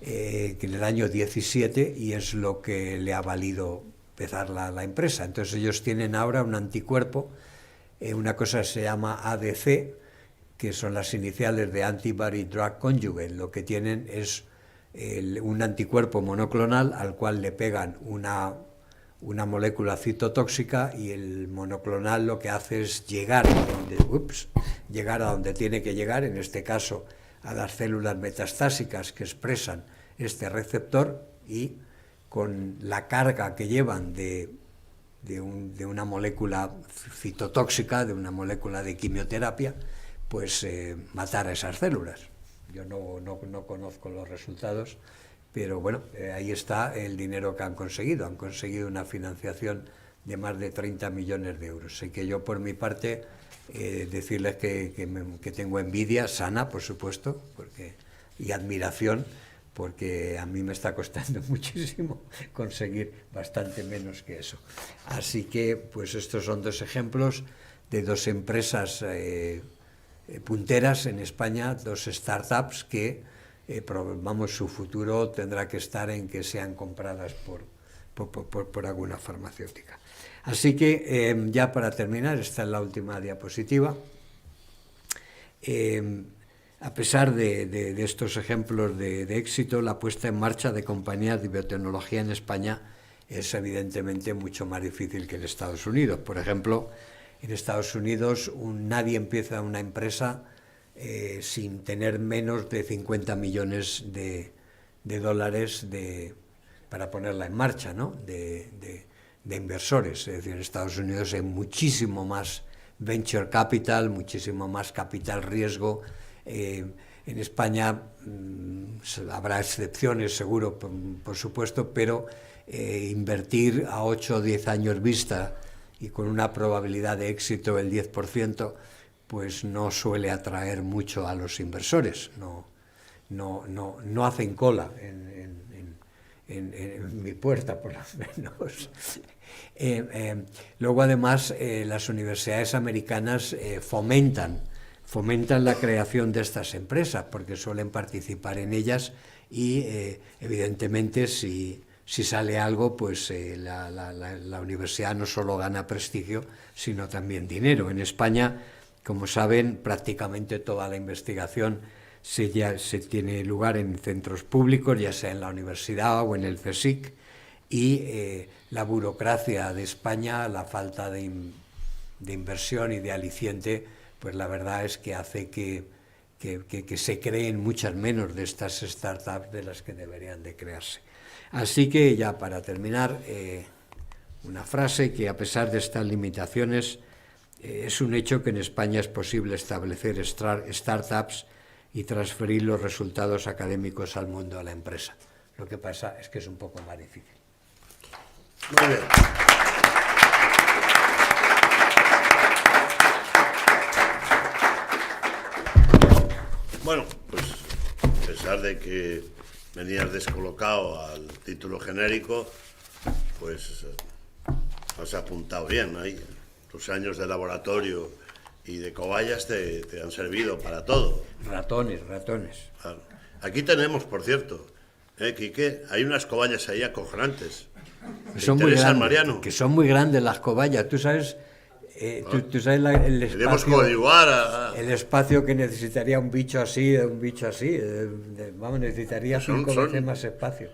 Speaker 3: que en el año 17, y es lo que le ha valido empezar la empresa. Entonces ellos tienen ahora un anticuerpo, una cosa se llama ADC, que son las iniciales de Antibody Drug Conjugate. Lo que tienen es un anticuerpo monoclonal al cual le pegan una molécula citotóxica, y el monoclonal lo que hace es llegar a donde tiene que llegar, en este caso a las células metastásicas que expresan este receptor, y con la carga que llevan de una molécula citotóxica, de una molécula de quimioterapia, pues matar a esas células. Yo no conozco los resultados, pero bueno, ahí está el dinero que han conseguido. Han conseguido una financiación de más de 30 millones de euros. Así que yo, por mi parte, decirles que tengo envidia sana, por supuesto, y admiración, porque a mí me está costando muchísimo conseguir bastante menos que eso. Así que, pues estos son 2 ejemplos de 2 empresas punteras en España, 2 startups que, su futuro tendrá que estar en que sean compradas por alguna farmacéutica. Así que, ya para terminar, esta es la última diapositiva. A pesar de estos ejemplos de éxito, la puesta en marcha de compañías de biotecnología en España es evidentemente mucho más difícil que en Estados Unidos. Por ejemplo, en Estados Unidos nadie empieza una empresa sin tener menos de 50 millones de dólares para ponerla en marcha, ¿no? de inversores. Es decir, en Estados Unidos hay muchísimo más venture capital, muchísimo más capital riesgo. En España habrá excepciones, seguro, por supuesto, pero invertir a 8 o 10 años vista y con una probabilidad de éxito del 10%, pues no suele atraer mucho a los inversores. No hacen cola en mi puerta, por lo menos. Luego, además, las universidades americanas fomentan la creación de estas empresas, porque suelen participar en ellas y, evidentemente, si sale algo, pues la universidad no solo gana prestigio, sino también dinero. En España, como saben, prácticamente toda la investigación se tiene lugar en centros públicos, ya sea en la universidad o en el CSIC, y la burocracia de España, la falta de inversión y de aliciente, pues la verdad es que hace que se creen muchas menos de estas startups de las que deberían de crearse. Así que, ya para terminar, una frase que, a pesar de estas limitaciones, es un hecho que en España es posible establecer startups y transferir los resultados académicos al mundo de la empresa. Lo que pasa es que es un poco más difícil.
Speaker 2: Muy bien. Bueno, pues a pesar de que venías descolocado al título genérico, pues has apuntado bien ahí. Tus años de laboratorio y de cobayas te han servido para todo.
Speaker 3: Ratones.
Speaker 2: Claro. Aquí tenemos, por cierto, Quique, hay unas cobayas ahí acojonantes.
Speaker 3: Son muy grandes, Mariano. Que son muy grandes las cobayas. Tú sabes, tú sabes el espacio que necesitaría un bicho así. Vamos, necesitaría 5 veces más espacio.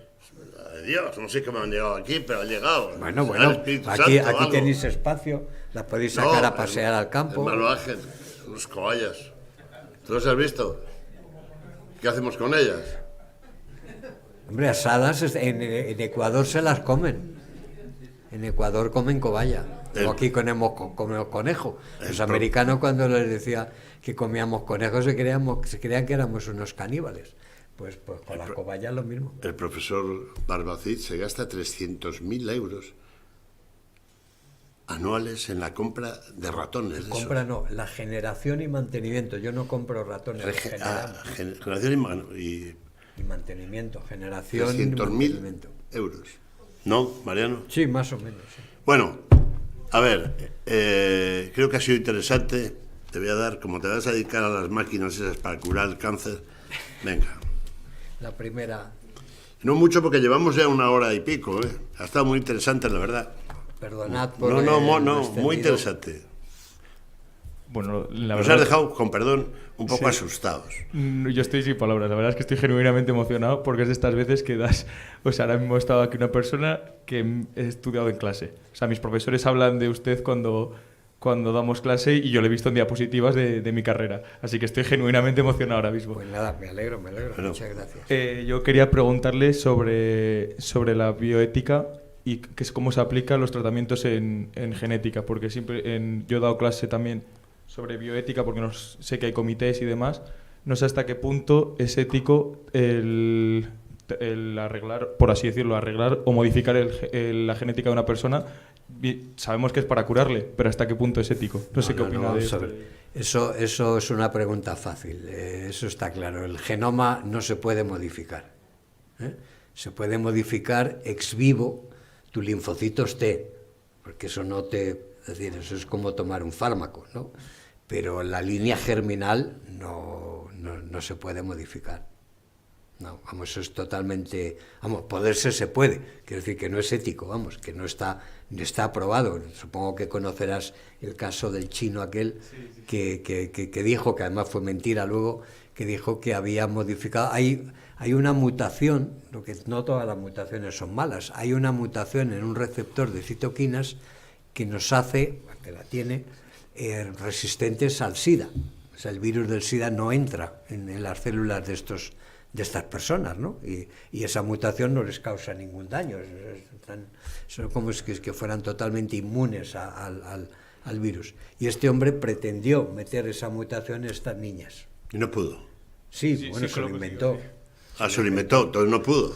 Speaker 2: Dios, no sé cómo han llegado aquí, pero han llegado.
Speaker 3: Bueno, aquí tenéis espacio, las podéis sacar a pasear al campo.
Speaker 2: El Malvaje, unos cobayas. ¿Tú los has visto? ¿Qué hacemos con ellas?
Speaker 3: Hombre, asadas, en Ecuador se las comen. En Ecuador comen cobaya. O aquí comemos conejo. Los americanos, cuando les decía que comíamos conejos, se creían que éramos unos caníbales. Pues con las cobayas lo mismo.
Speaker 2: El profesor Barbacid se gasta 300.000 euros anuales en la compra de ratones.
Speaker 3: La generación y mantenimiento. Yo no compro ratones.
Speaker 2: Generación y
Speaker 3: mantenimiento. Generación
Speaker 2: 300.000 euros. ¿No, Mariano?
Speaker 3: Sí, más o menos. Sí.
Speaker 2: Bueno, a ver, creo que ha sido interesante. Te voy a dar, como te vas a dedicar a las máquinas esas para curar el cáncer, venga.
Speaker 3: La primera.
Speaker 2: No mucho, porque llevamos ya 1 hora y pico, ¿eh? Ha estado muy interesante, la verdad.
Speaker 3: Perdonad por...
Speaker 2: No, muy interesante.
Speaker 4: Bueno, la
Speaker 2: Nos
Speaker 4: verdad...
Speaker 2: has dejado, con perdón, un poco asustados.
Speaker 4: Yo estoy sin palabras. La verdad es que estoy genuinamente emocionado, porque es de estas veces que das... O sea, ahora mismo he estado aquí una persona que he estudiado en clase. O sea, mis profesores hablan de usted cuando damos clase, y yo lo he visto en diapositivas de mi carrera. Así que estoy genuinamente emocionado ahora mismo.
Speaker 3: Pues nada, me alegro. Bueno, muchas gracias.
Speaker 4: Yo quería preguntarle sobre la bioética y que es cómo se aplican los tratamientos en genética, porque siempre yo he dado clase también sobre bioética, porque sé que hay comités y demás. No sé hasta qué punto es ético el arreglar, por así decirlo, o modificar la genética de una persona. Sabemos que es para curarle, pero ¿hasta qué punto es ético? No sé qué opina de eso.
Speaker 3: Eso es una pregunta fácil, eso está claro. El genoma no se puede modificar. Se puede modificar ex vivo tus linfocitos T, porque eso es decir, eso es como tomar un fármaco, ¿no? Pero la línea germinal no se puede modificar. No, vamos, eso es totalmente... Vamos, poderse se puede, quiero decir que no es ético, vamos, que no está aprobado. Supongo que conocerás el caso del chino aquel que dijo, que además fue mentira luego, que dijo que había modificado... Hay una mutación, lo que no todas las mutaciones son malas, hay una mutación en un receptor de citoquinas que nos hace, que la tiene, resistentes al SIDA. O sea, el virus del SIDA no entra en las células de estas personas, ¿no? Y esa mutación no les causa ningún daño, son como que fueran totalmente inmunes al virus. Y este hombre pretendió meter esa mutación en estas niñas.
Speaker 2: Y no pudo.
Speaker 3: Sí, bueno, se lo inventó.
Speaker 2: Se lo inventó, entonces no pudo.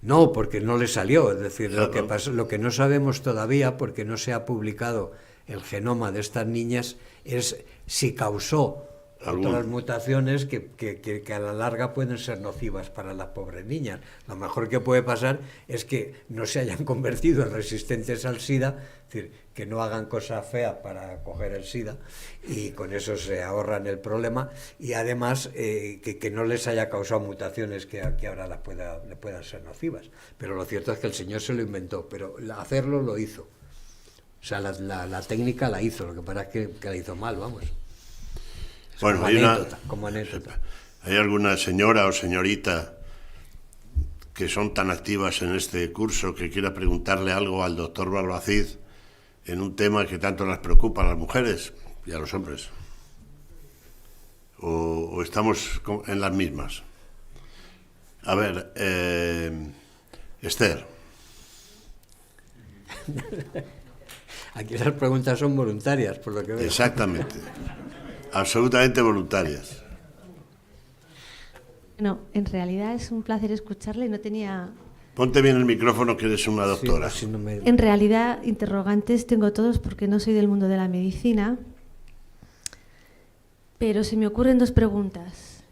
Speaker 3: No, porque no le salió. Es decir,
Speaker 2: Claro.
Speaker 3: lo que no sabemos todavía, porque no se ha publicado el genoma de estas niñas, es si causó otras mutaciones que a la larga pueden ser nocivas para las pobres niñas. Lo mejor que puede pasar es que no se hayan convertido en resistentes al SIDA, es decir, que no hagan cosas feas para coger el SIDA, y con eso se ahorran el problema, y además que no les haya causado mutaciones que ahora le puedan ser nocivas. Pero lo cierto es que el señor se lo inventó, pero hacerlo lo hizo. O sea, la técnica la hizo, lo que pasa es que la hizo mal, vamos.
Speaker 2: Bueno,
Speaker 3: como anécdota.
Speaker 2: ¿Hay alguna señora o señorita que son tan activas en este curso que quiera preguntarle algo al doctor Barbacid en un tema que tanto las preocupa a las mujeres y a los hombres? ¿O estamos en las mismas? A ver, Esther.
Speaker 3: Aquí las preguntas son voluntarias, por lo que veo.
Speaker 2: Exactamente. Absolutamente voluntarias.
Speaker 5: No, en realidad es un placer escucharle. No tenía...
Speaker 2: Ponte bien el micrófono, que eres una doctora.
Speaker 3: Sí, no me...
Speaker 5: En realidad, interrogantes tengo todos porque no soy del mundo de la medicina, pero se me ocurren dos preguntas.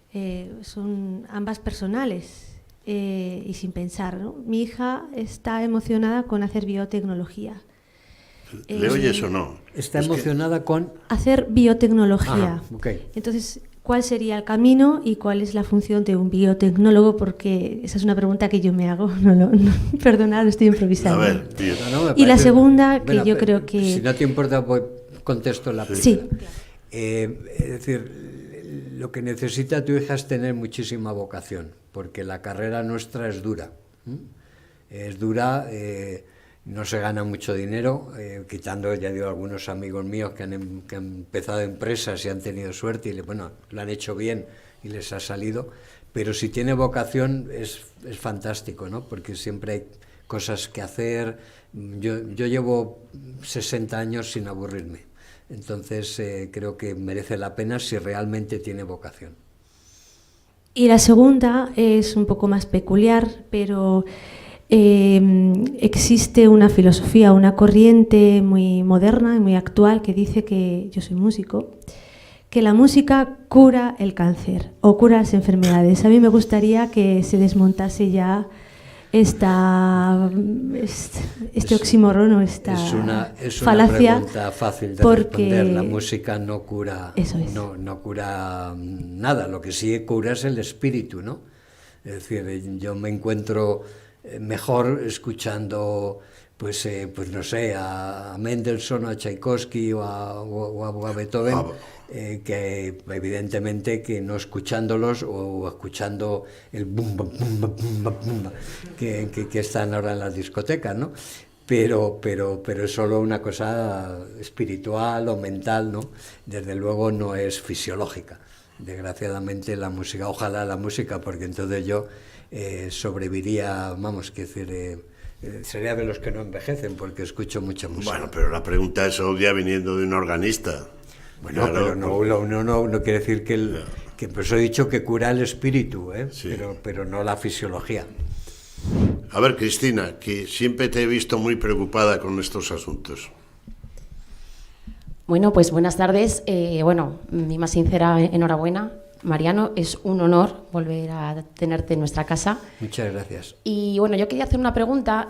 Speaker 5: Son ambas personales y sin pensar, ¿no? Mi hija está emocionada con hacer biotecnología.
Speaker 2: ¿Le oyes o no?
Speaker 3: Está emocionada con...
Speaker 5: Hacer biotecnología.
Speaker 3: Ajá, ok.
Speaker 5: Entonces, ¿cuál sería el camino y cuál es la función de un biotecnólogo? Porque esa es una pregunta que yo me hago. Perdonad, estoy improvisando.
Speaker 2: A ver, tío.
Speaker 5: Y la segunda, que
Speaker 3: Bueno,
Speaker 5: yo creo que...
Speaker 3: Si no te importa, contesto la primera.
Speaker 5: Sí.
Speaker 3: Es decir, lo que necesita tu hija es tener muchísima vocación, porque la carrera nuestra es dura. Es dura, no se gana mucho dinero, quitando, ya digo, algunos amigos míos que han empezado empresas y han tenido suerte y lo han hecho bien y les ha salido, pero si tiene vocación es fantástico, ¿no? Porque siempre hay cosas que hacer. Yo llevo 60 años sin aburrirme, entonces creo que merece la pena si realmente tiene vocación.
Speaker 5: Y la segunda es un poco más peculiar, pero existe una filosofía, una corriente muy moderna y muy actual que dice que, yo soy músico, que la música cura el cáncer o cura las enfermedades. A mí me gustaría que se desmontase ya este oxímoron o esta falacia.
Speaker 3: Es una pregunta fácil de
Speaker 5: porque
Speaker 3: responder. La música no cura,
Speaker 5: eso es.
Speaker 3: no cura nada. Lo que sí cura es el espíritu, ¿no? Es decir, yo me encuentro mejor escuchando, pues no sé, a Mendelssohn, a Tchaikovsky o a Beethoven, que evidentemente que no escuchándolos o escuchando el bum bum bum bum bum bum que están ahora en las discotecas, ¿no? Pero es solo una cosa espiritual o mental, ¿no? Desde luego no es fisiológica. Desgraciadamente la música, ojalá la música, porque entonces yo sobreviviría, sería de los que no envejecen, porque escucho mucha música.
Speaker 2: Bueno, pero la pregunta es obvia viniendo de un organista.
Speaker 3: Bueno, claro, pero no quiere decir que pues he dicho que cura el espíritu, sí. pero no la fisiología.
Speaker 2: A ver, Cristina, que siempre te he visto muy preocupada con estos asuntos.
Speaker 6: Bueno, pues buenas tardes. Mi más sincera enhorabuena. Mariano, es un honor volver a tenerte en nuestra casa.
Speaker 3: Muchas gracias.
Speaker 6: Y bueno, yo quería hacer una pregunta.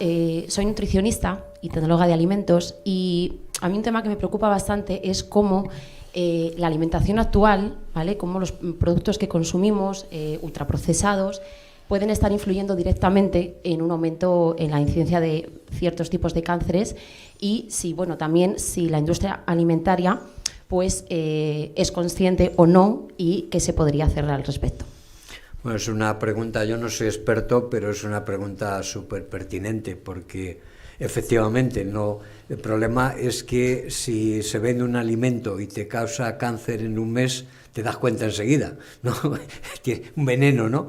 Speaker 6: Soy nutricionista y tecnóloga de alimentos, y a mí un tema que me preocupa bastante es cómo la alimentación actual, ¿vale? Cómo los productos que consumimos, ultraprocesados, pueden estar influyendo directamente en un aumento en la incidencia de ciertos tipos de cánceres, y también si la industria alimentaria pues es consciente o no, y qué se podría hacer al respecto.
Speaker 3: Bueno, es una pregunta, yo no soy experto, pero es una pregunta súper pertinente, porque efectivamente el problema es que si se vende un alimento y te causa cáncer en un mes, te das cuenta enseguida, ¿no? Tiene un veneno, ¿no?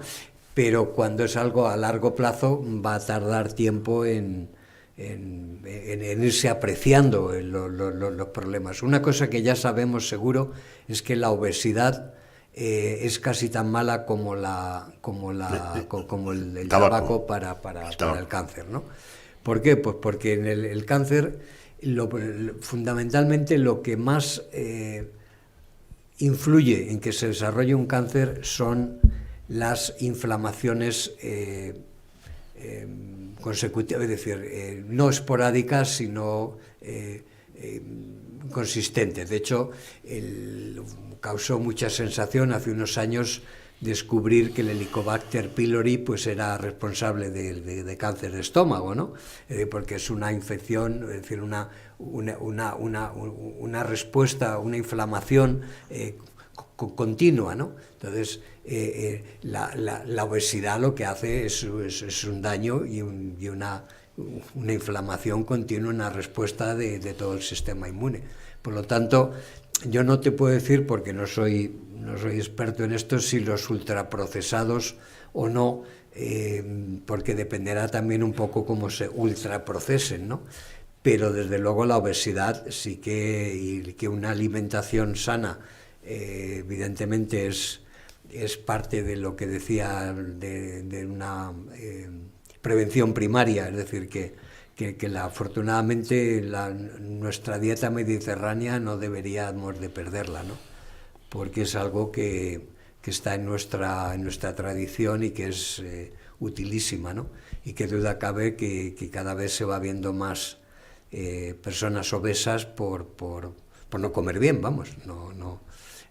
Speaker 3: pero cuando es algo a largo plazo va a tardar tiempo en irse apreciando los problemas. Una cosa que ya sabemos seguro es que la obesidad es casi tan mala como el tabaco para el cáncer, ¿no? ¿Por qué? Pues porque en el cáncer fundamentalmente lo que más influye en que se desarrolle un cáncer son las inflamaciones consecutivas, es decir, no esporádicas, sino consistentes. De hecho, causó mucha sensación hace unos años descubrir que el Helicobacter pylori pues era responsable de cáncer de estómago, ¿no? Porque es una infección, es decir, una respuesta, una inflamación continua, ¿no? Entonces, la obesidad lo que hace es un daño y una inflamación continua, una respuesta de todo el sistema inmune. Por lo tanto, yo no te puedo decir, porque no soy experto en esto, si los ultraprocesados o no, porque dependerá también un poco cómo se ultraprocesen, ¿no? Pero desde luego la obesidad sí y que una alimentación sana evidentemente es parte de lo que decía de una prevención primaria, es decir, que afortunadamente nuestra dieta mediterránea no deberíamos de perderla, ¿no? Porque es algo que está en nuestra tradición y que es utilísima, ¿no? Y que duda cabe que cada vez se va viendo más personas obesas por no comer bien, vamos, no.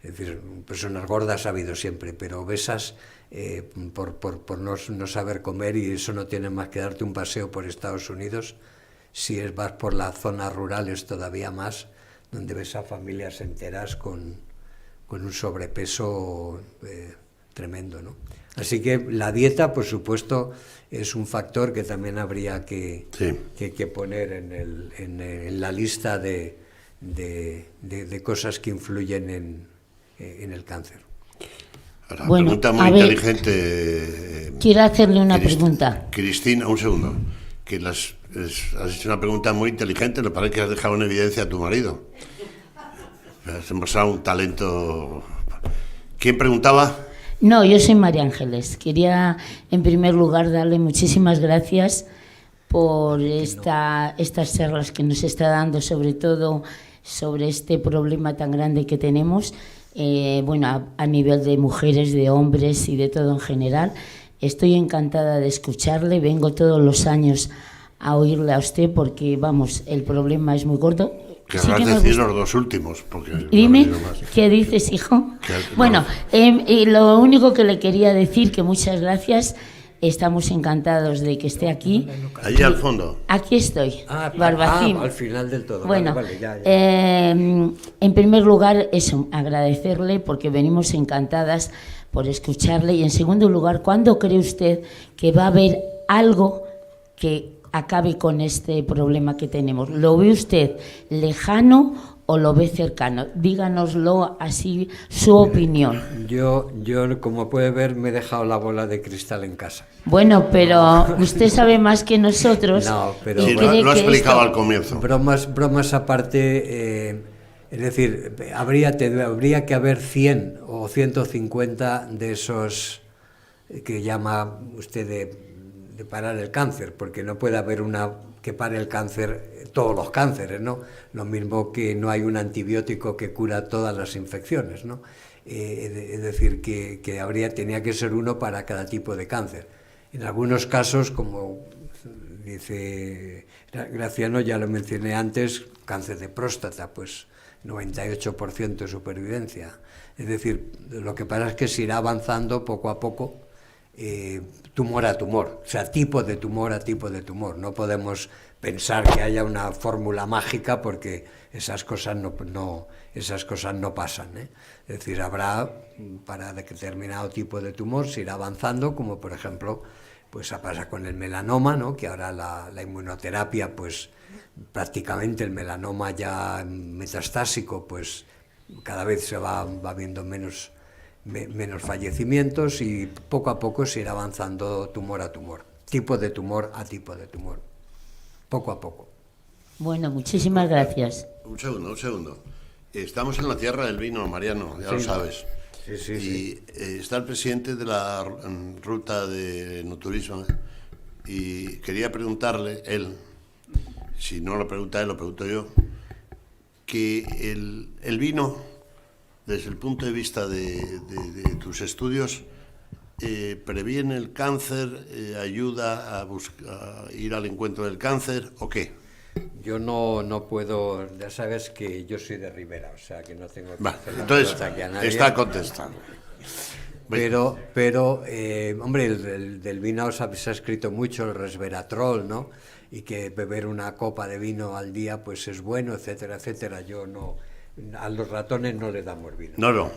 Speaker 3: Es decir, personas gordas ha habido siempre, pero obesas por no saber comer, y eso no tiene más que darte un paseo por Estados Unidos. Si vas por las zonas rurales todavía más, donde ves a familias enteras con un sobrepeso tremendo, ¿no? Así que la dieta, por supuesto, es un factor que también habría que poner en la lista de cosas que influyen en el cáncer.
Speaker 2: Ahora,
Speaker 7: bueno,
Speaker 2: pregunta muy inteligente.
Speaker 7: Quiero hacerle una pregunta.
Speaker 2: Cristina, un segundo. Que has hecho una pregunta muy inteligente, lo parece que has dejado en evidencia a tu marido. Has demostrado un talento. ¿Quién preguntaba?
Speaker 7: No, yo soy María Ángeles. Quería, en primer lugar, darle muchísimas gracias por estas charlas que nos está dando, sobre todo sobre este problema tan grande que tenemos, a nivel de mujeres, de hombres y de todo en general. Estoy encantada de escucharle, vengo todos los años a oírle a usted porque, vamos, el problema es muy gordo.
Speaker 2: Querrás decir los dos últimos. Porque
Speaker 7: dime, ¿qué dices, hijo? Bueno, lo único que le quería decir, que muchas gracias, estamos encantados de que esté aquí.
Speaker 2: Allí al fondo.
Speaker 7: Aquí estoy, Barbacín.
Speaker 3: Al final del todo.
Speaker 7: Bueno,
Speaker 3: vale, ya.
Speaker 7: En primer lugar, eso, agradecerle porque venimos encantadas por escucharle, y en segundo lugar, ¿cuándo cree usted que va a haber algo que acabe con este problema que tenemos? ¿Lo ve usted lejano o lo ve cercano? Díganoslo así, su opinión.
Speaker 3: Yo, como puede ver, me he dejado la bola de cristal en casa.
Speaker 7: Bueno, pero usted sabe más que nosotros.
Speaker 3: No, pero
Speaker 2: sí, lo ha explicado al comienzo.
Speaker 3: Bromas aparte, es decir, habría que haber 100 o 150 de esos que llama usted de parar el cáncer, porque no puede haber una que pare el cáncer, todos los cánceres, ¿no? Lo mismo que no hay un antibiótico que cura todas las infecciones, ¿no? Es decir, que tenía que ser uno para cada tipo de cáncer. En algunos casos, como dice Graciano, ya lo mencioné antes, cáncer de próstata, pues 98% de supervivencia. Es decir, lo que pasa es que se irá avanzando poco a poco, tumor a tumor, o sea, tipo de tumor a tipo de tumor. No podemos pensar que haya una fórmula mágica, porque esas cosas no pasan, ¿eh? Es decir, habrá, para determinado tipo de tumor se irá avanzando, como por ejemplo pues pasa con el melanoma, ¿no? Que ahora la inmunoterapia, pues prácticamente el melanoma ya metastásico, pues cada vez se va viendo menos menos fallecimientos y poco a poco se irá avanzando tumor a tumor, tipo de tumor a tipo de tumor, poco a poco.
Speaker 7: Bueno, muchísimas gracias.
Speaker 2: Un segundo. Estamos en la tierra del vino, Mariano, ya lo sabes.
Speaker 3: Sí.
Speaker 2: Y está el presidente de la ruta de no turismo y quería preguntarle, él, si no lo pregunta él, lo pregunto yo, que el vino, desde el punto de vista de tus estudios, previene el cáncer, ayuda a ir al encuentro del cáncer, ¿o qué?
Speaker 3: Yo no puedo, ya sabes que yo soy de Ribera, o sea que no tengo que hacer la
Speaker 2: entonces
Speaker 3: pelota aquí a nadie.
Speaker 2: está contestado.
Speaker 3: Pero hombre, el del vino se ha escrito mucho, el resveratrol, ¿no? Y que beber una copa de vino al día pues es bueno, etcétera, etcétera. Yo no, a los ratones no les damos vino.
Speaker 2: No.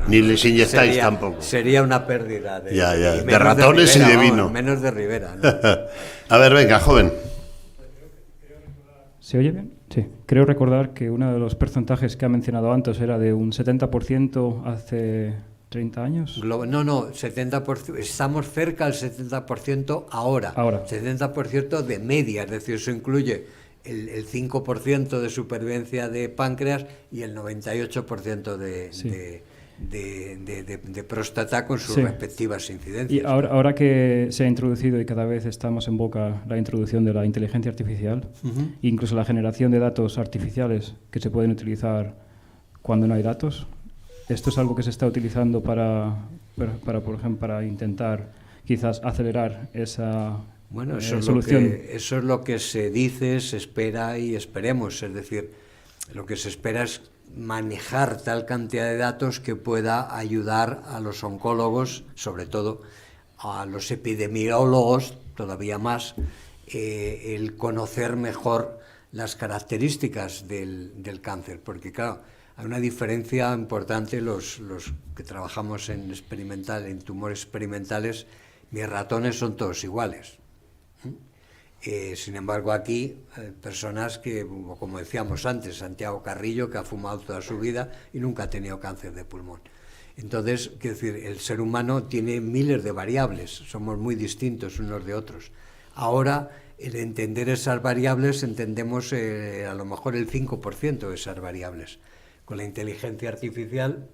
Speaker 2: Ni les inyectáis tampoco.
Speaker 3: Sería una pérdida
Speaker 2: de ratones y de vino.
Speaker 3: Menos de Ribera, ¿no?
Speaker 2: A ver, venga, joven.
Speaker 8: ¿Se oye bien? Sí. Creo recordar que uno de los porcentajes que ha mencionado antes era de un 70% hace 30 años.
Speaker 3: No, 70%, estamos cerca del 70% ahora. 70% de media, es decir, eso incluye el 5% de supervivencia de páncreas y el 98% de próstata con sus respectivas incidencias.
Speaker 8: Y ahora que se ha introducido y cada vez estamos en boca la introducción de la inteligencia artificial, incluso la generación de datos artificiales que se pueden utilizar cuando no hay datos, ¿esto es algo que se está utilizando para por ejemplo, para intentar quizás acelerar esa solución?
Speaker 3: Eso es lo que se dice, se espera y esperemos. Es decir, lo que se espera es manejar tal cantidad de datos que pueda ayudar a los oncólogos, sobre todo a los epidemiólogos, todavía más, el conocer mejor las características del cáncer, porque claro, hay una diferencia importante, los que trabajamos en tumores experimentales, mis ratones son todos iguales. Sin embargo, aquí personas que, como decíamos antes, Santiago Carrillo, que ha fumado toda su vida y nunca ha tenido cáncer de pulmón. Entonces, quiero decir, el ser humano tiene miles de variables, somos muy distintos unos de otros. Ahora, el entender esas variables, entendemos a lo mejor el 5% de esas variables. Con la inteligencia artificial,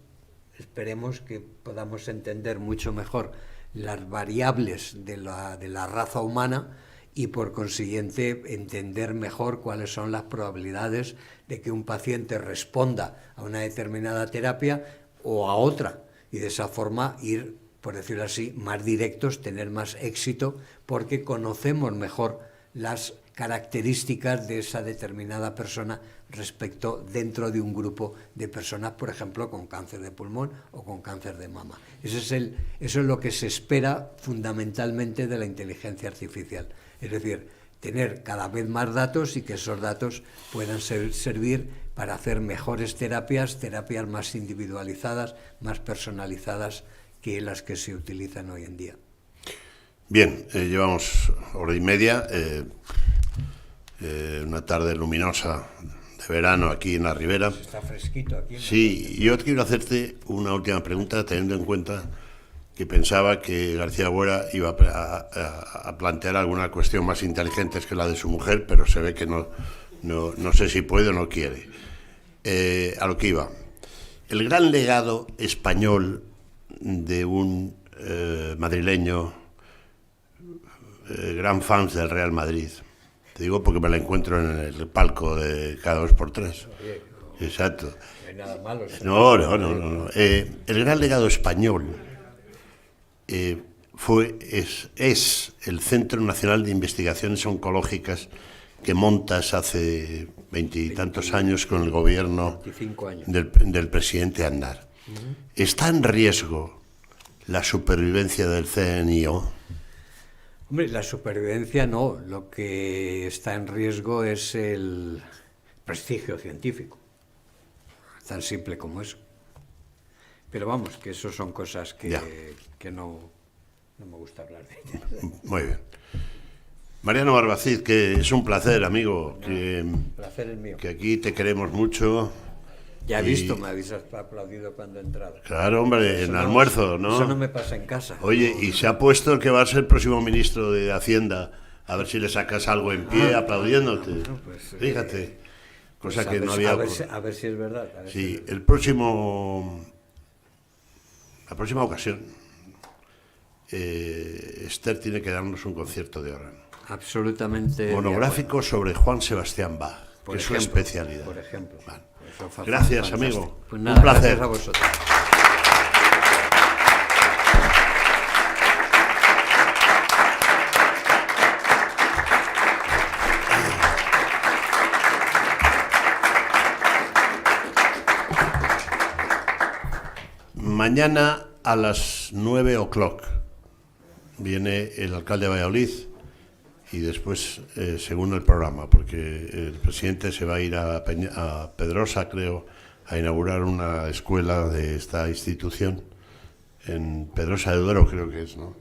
Speaker 3: esperemos que podamos entender mucho mejor las variables de la raza humana y por consiguiente entender mejor cuáles son las probabilidades de que un paciente responda a una determinada terapia o a otra, y de esa forma ir, por decirlo así, más directos, tener más éxito, porque conocemos mejor las características de esa determinada persona respecto dentro de un grupo de personas, por ejemplo, con cáncer de pulmón o con cáncer de mama. Eso es lo que se espera fundamentalmente de la inteligencia artificial. Es decir, tener cada vez más datos y que esos datos puedan servir para hacer mejores terapias más individualizadas, más personalizadas que las que se utilizan hoy en día.
Speaker 2: Bien, llevamos hora y media, una tarde luminosa de verano aquí en la Ribera.
Speaker 3: Está fresquito aquí.
Speaker 2: Sí, yo quiero hacerte una última pregunta, teniendo en cuenta que pensaba que García Buera iba a plantear alguna cuestión más inteligente que la de su mujer, pero se ve que no sé si puede o no quiere. A lo que iba. El gran legado español de un madrileño, gran fan del Real Madrid. Te digo porque me la encuentro en el palco de cada 2x3. Exacto.
Speaker 3: No hay nada malo.
Speaker 2: No. El gran legado español es el Centro Nacional de Investigaciones Oncológicas que montas hace 20 y tantos años con el gobierno del presidente Aznar. ¿Está en riesgo la supervivencia del CNIO?
Speaker 3: Hombre, la supervivencia no, lo que está en riesgo es el prestigio científico, tan simple como eso. Pero vamos, que eso son cosas que no me gusta hablar de ellas.
Speaker 2: Muy bien. Mariano Barbacid, que es un placer, amigo,
Speaker 3: placer es mío.
Speaker 2: Que aquí te queremos mucho
Speaker 3: Ya he visto, me habéis aplaudido cuando he entrado.
Speaker 2: Claro, hombre, en almuerzo, ¿no?
Speaker 3: Eso no me pasa en casa.
Speaker 2: Oye, y se ha puesto el que va a ser el próximo ministro de Hacienda. A ver si le sacas algo en pie aplaudiéndote.
Speaker 3: Bueno, pues,
Speaker 2: fíjate, cosa
Speaker 3: pues
Speaker 2: que no había...
Speaker 3: a ver si es verdad.
Speaker 2: Sí, la próxima ocasión, Esther tiene que darnos un concierto de órgano.
Speaker 3: Absolutamente.
Speaker 2: Monográfico sobre Juan Sebastián Bach, que es su especialidad.
Speaker 3: Por ejemplo.
Speaker 2: Vale.
Speaker 3: Gracias,
Speaker 2: amigo.
Speaker 3: Pues nada,
Speaker 2: un placer.
Speaker 3: Gracias a vosotros.
Speaker 2: Mañana a las 9:00 viene el alcalde de Valladolid y después, según el programa, porque el presidente se va a ir a Pedrosa, creo, a inaugurar una escuela de esta institución en Pedrosa de Duero, creo que es, ¿no?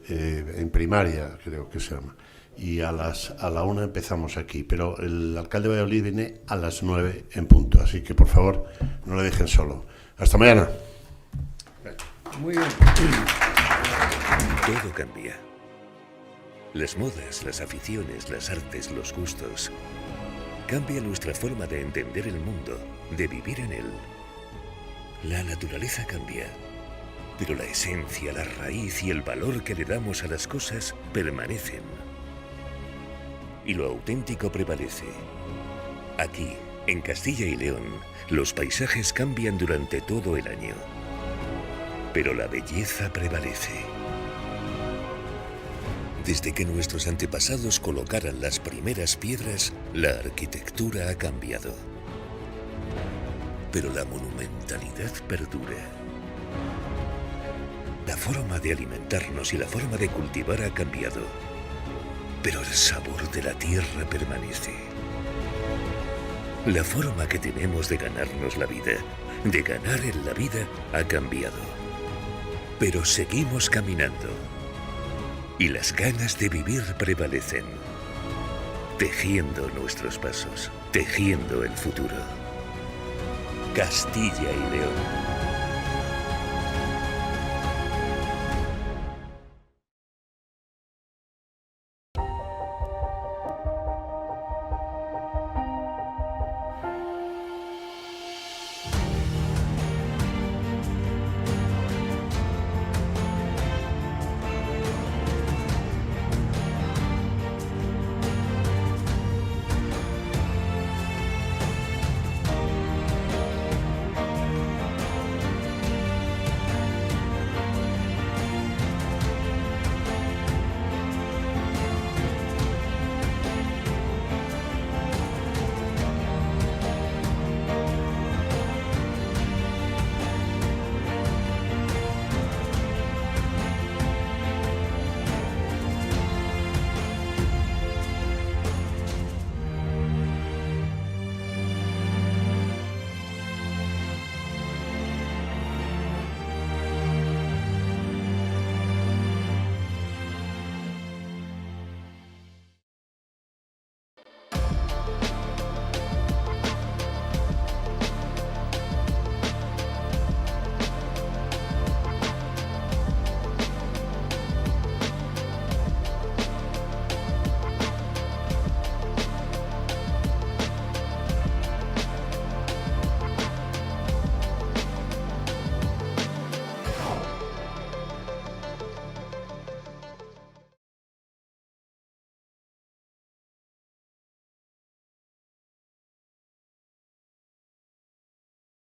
Speaker 2: En primaria, creo que se llama. Y a la 1:00 empezamos aquí, pero el alcalde de Valladolid viene a las 9:00 en punto, así que por favor no le dejen solo. Hasta mañana.
Speaker 3: Muy bien.
Speaker 1: Todo cambia. Las modas, las aficiones, las artes, los gustos. Cambia nuestra forma de entender el mundo, de vivir en él. La naturaleza cambia, pero la esencia, la raíz y el valor que le damos a las cosas permanecen. Y lo auténtico prevalece. Aquí, en Castilla y León, los paisajes cambian durante todo el año, pero la belleza prevalece. Desde que nuestros antepasados colocaran las primeras piedras, la arquitectura ha cambiado. Pero la monumentalidad perdura. La forma de alimentarnos y la forma de cultivar ha cambiado, pero el sabor de la tierra permanece. La forma que tenemos de ganarnos la vida, de ganar en la vida, ha cambiado. Pero seguimos caminando. Y las ganas de vivir prevalecen, tejiendo nuestros pasos, tejiendo el futuro. Castilla y León.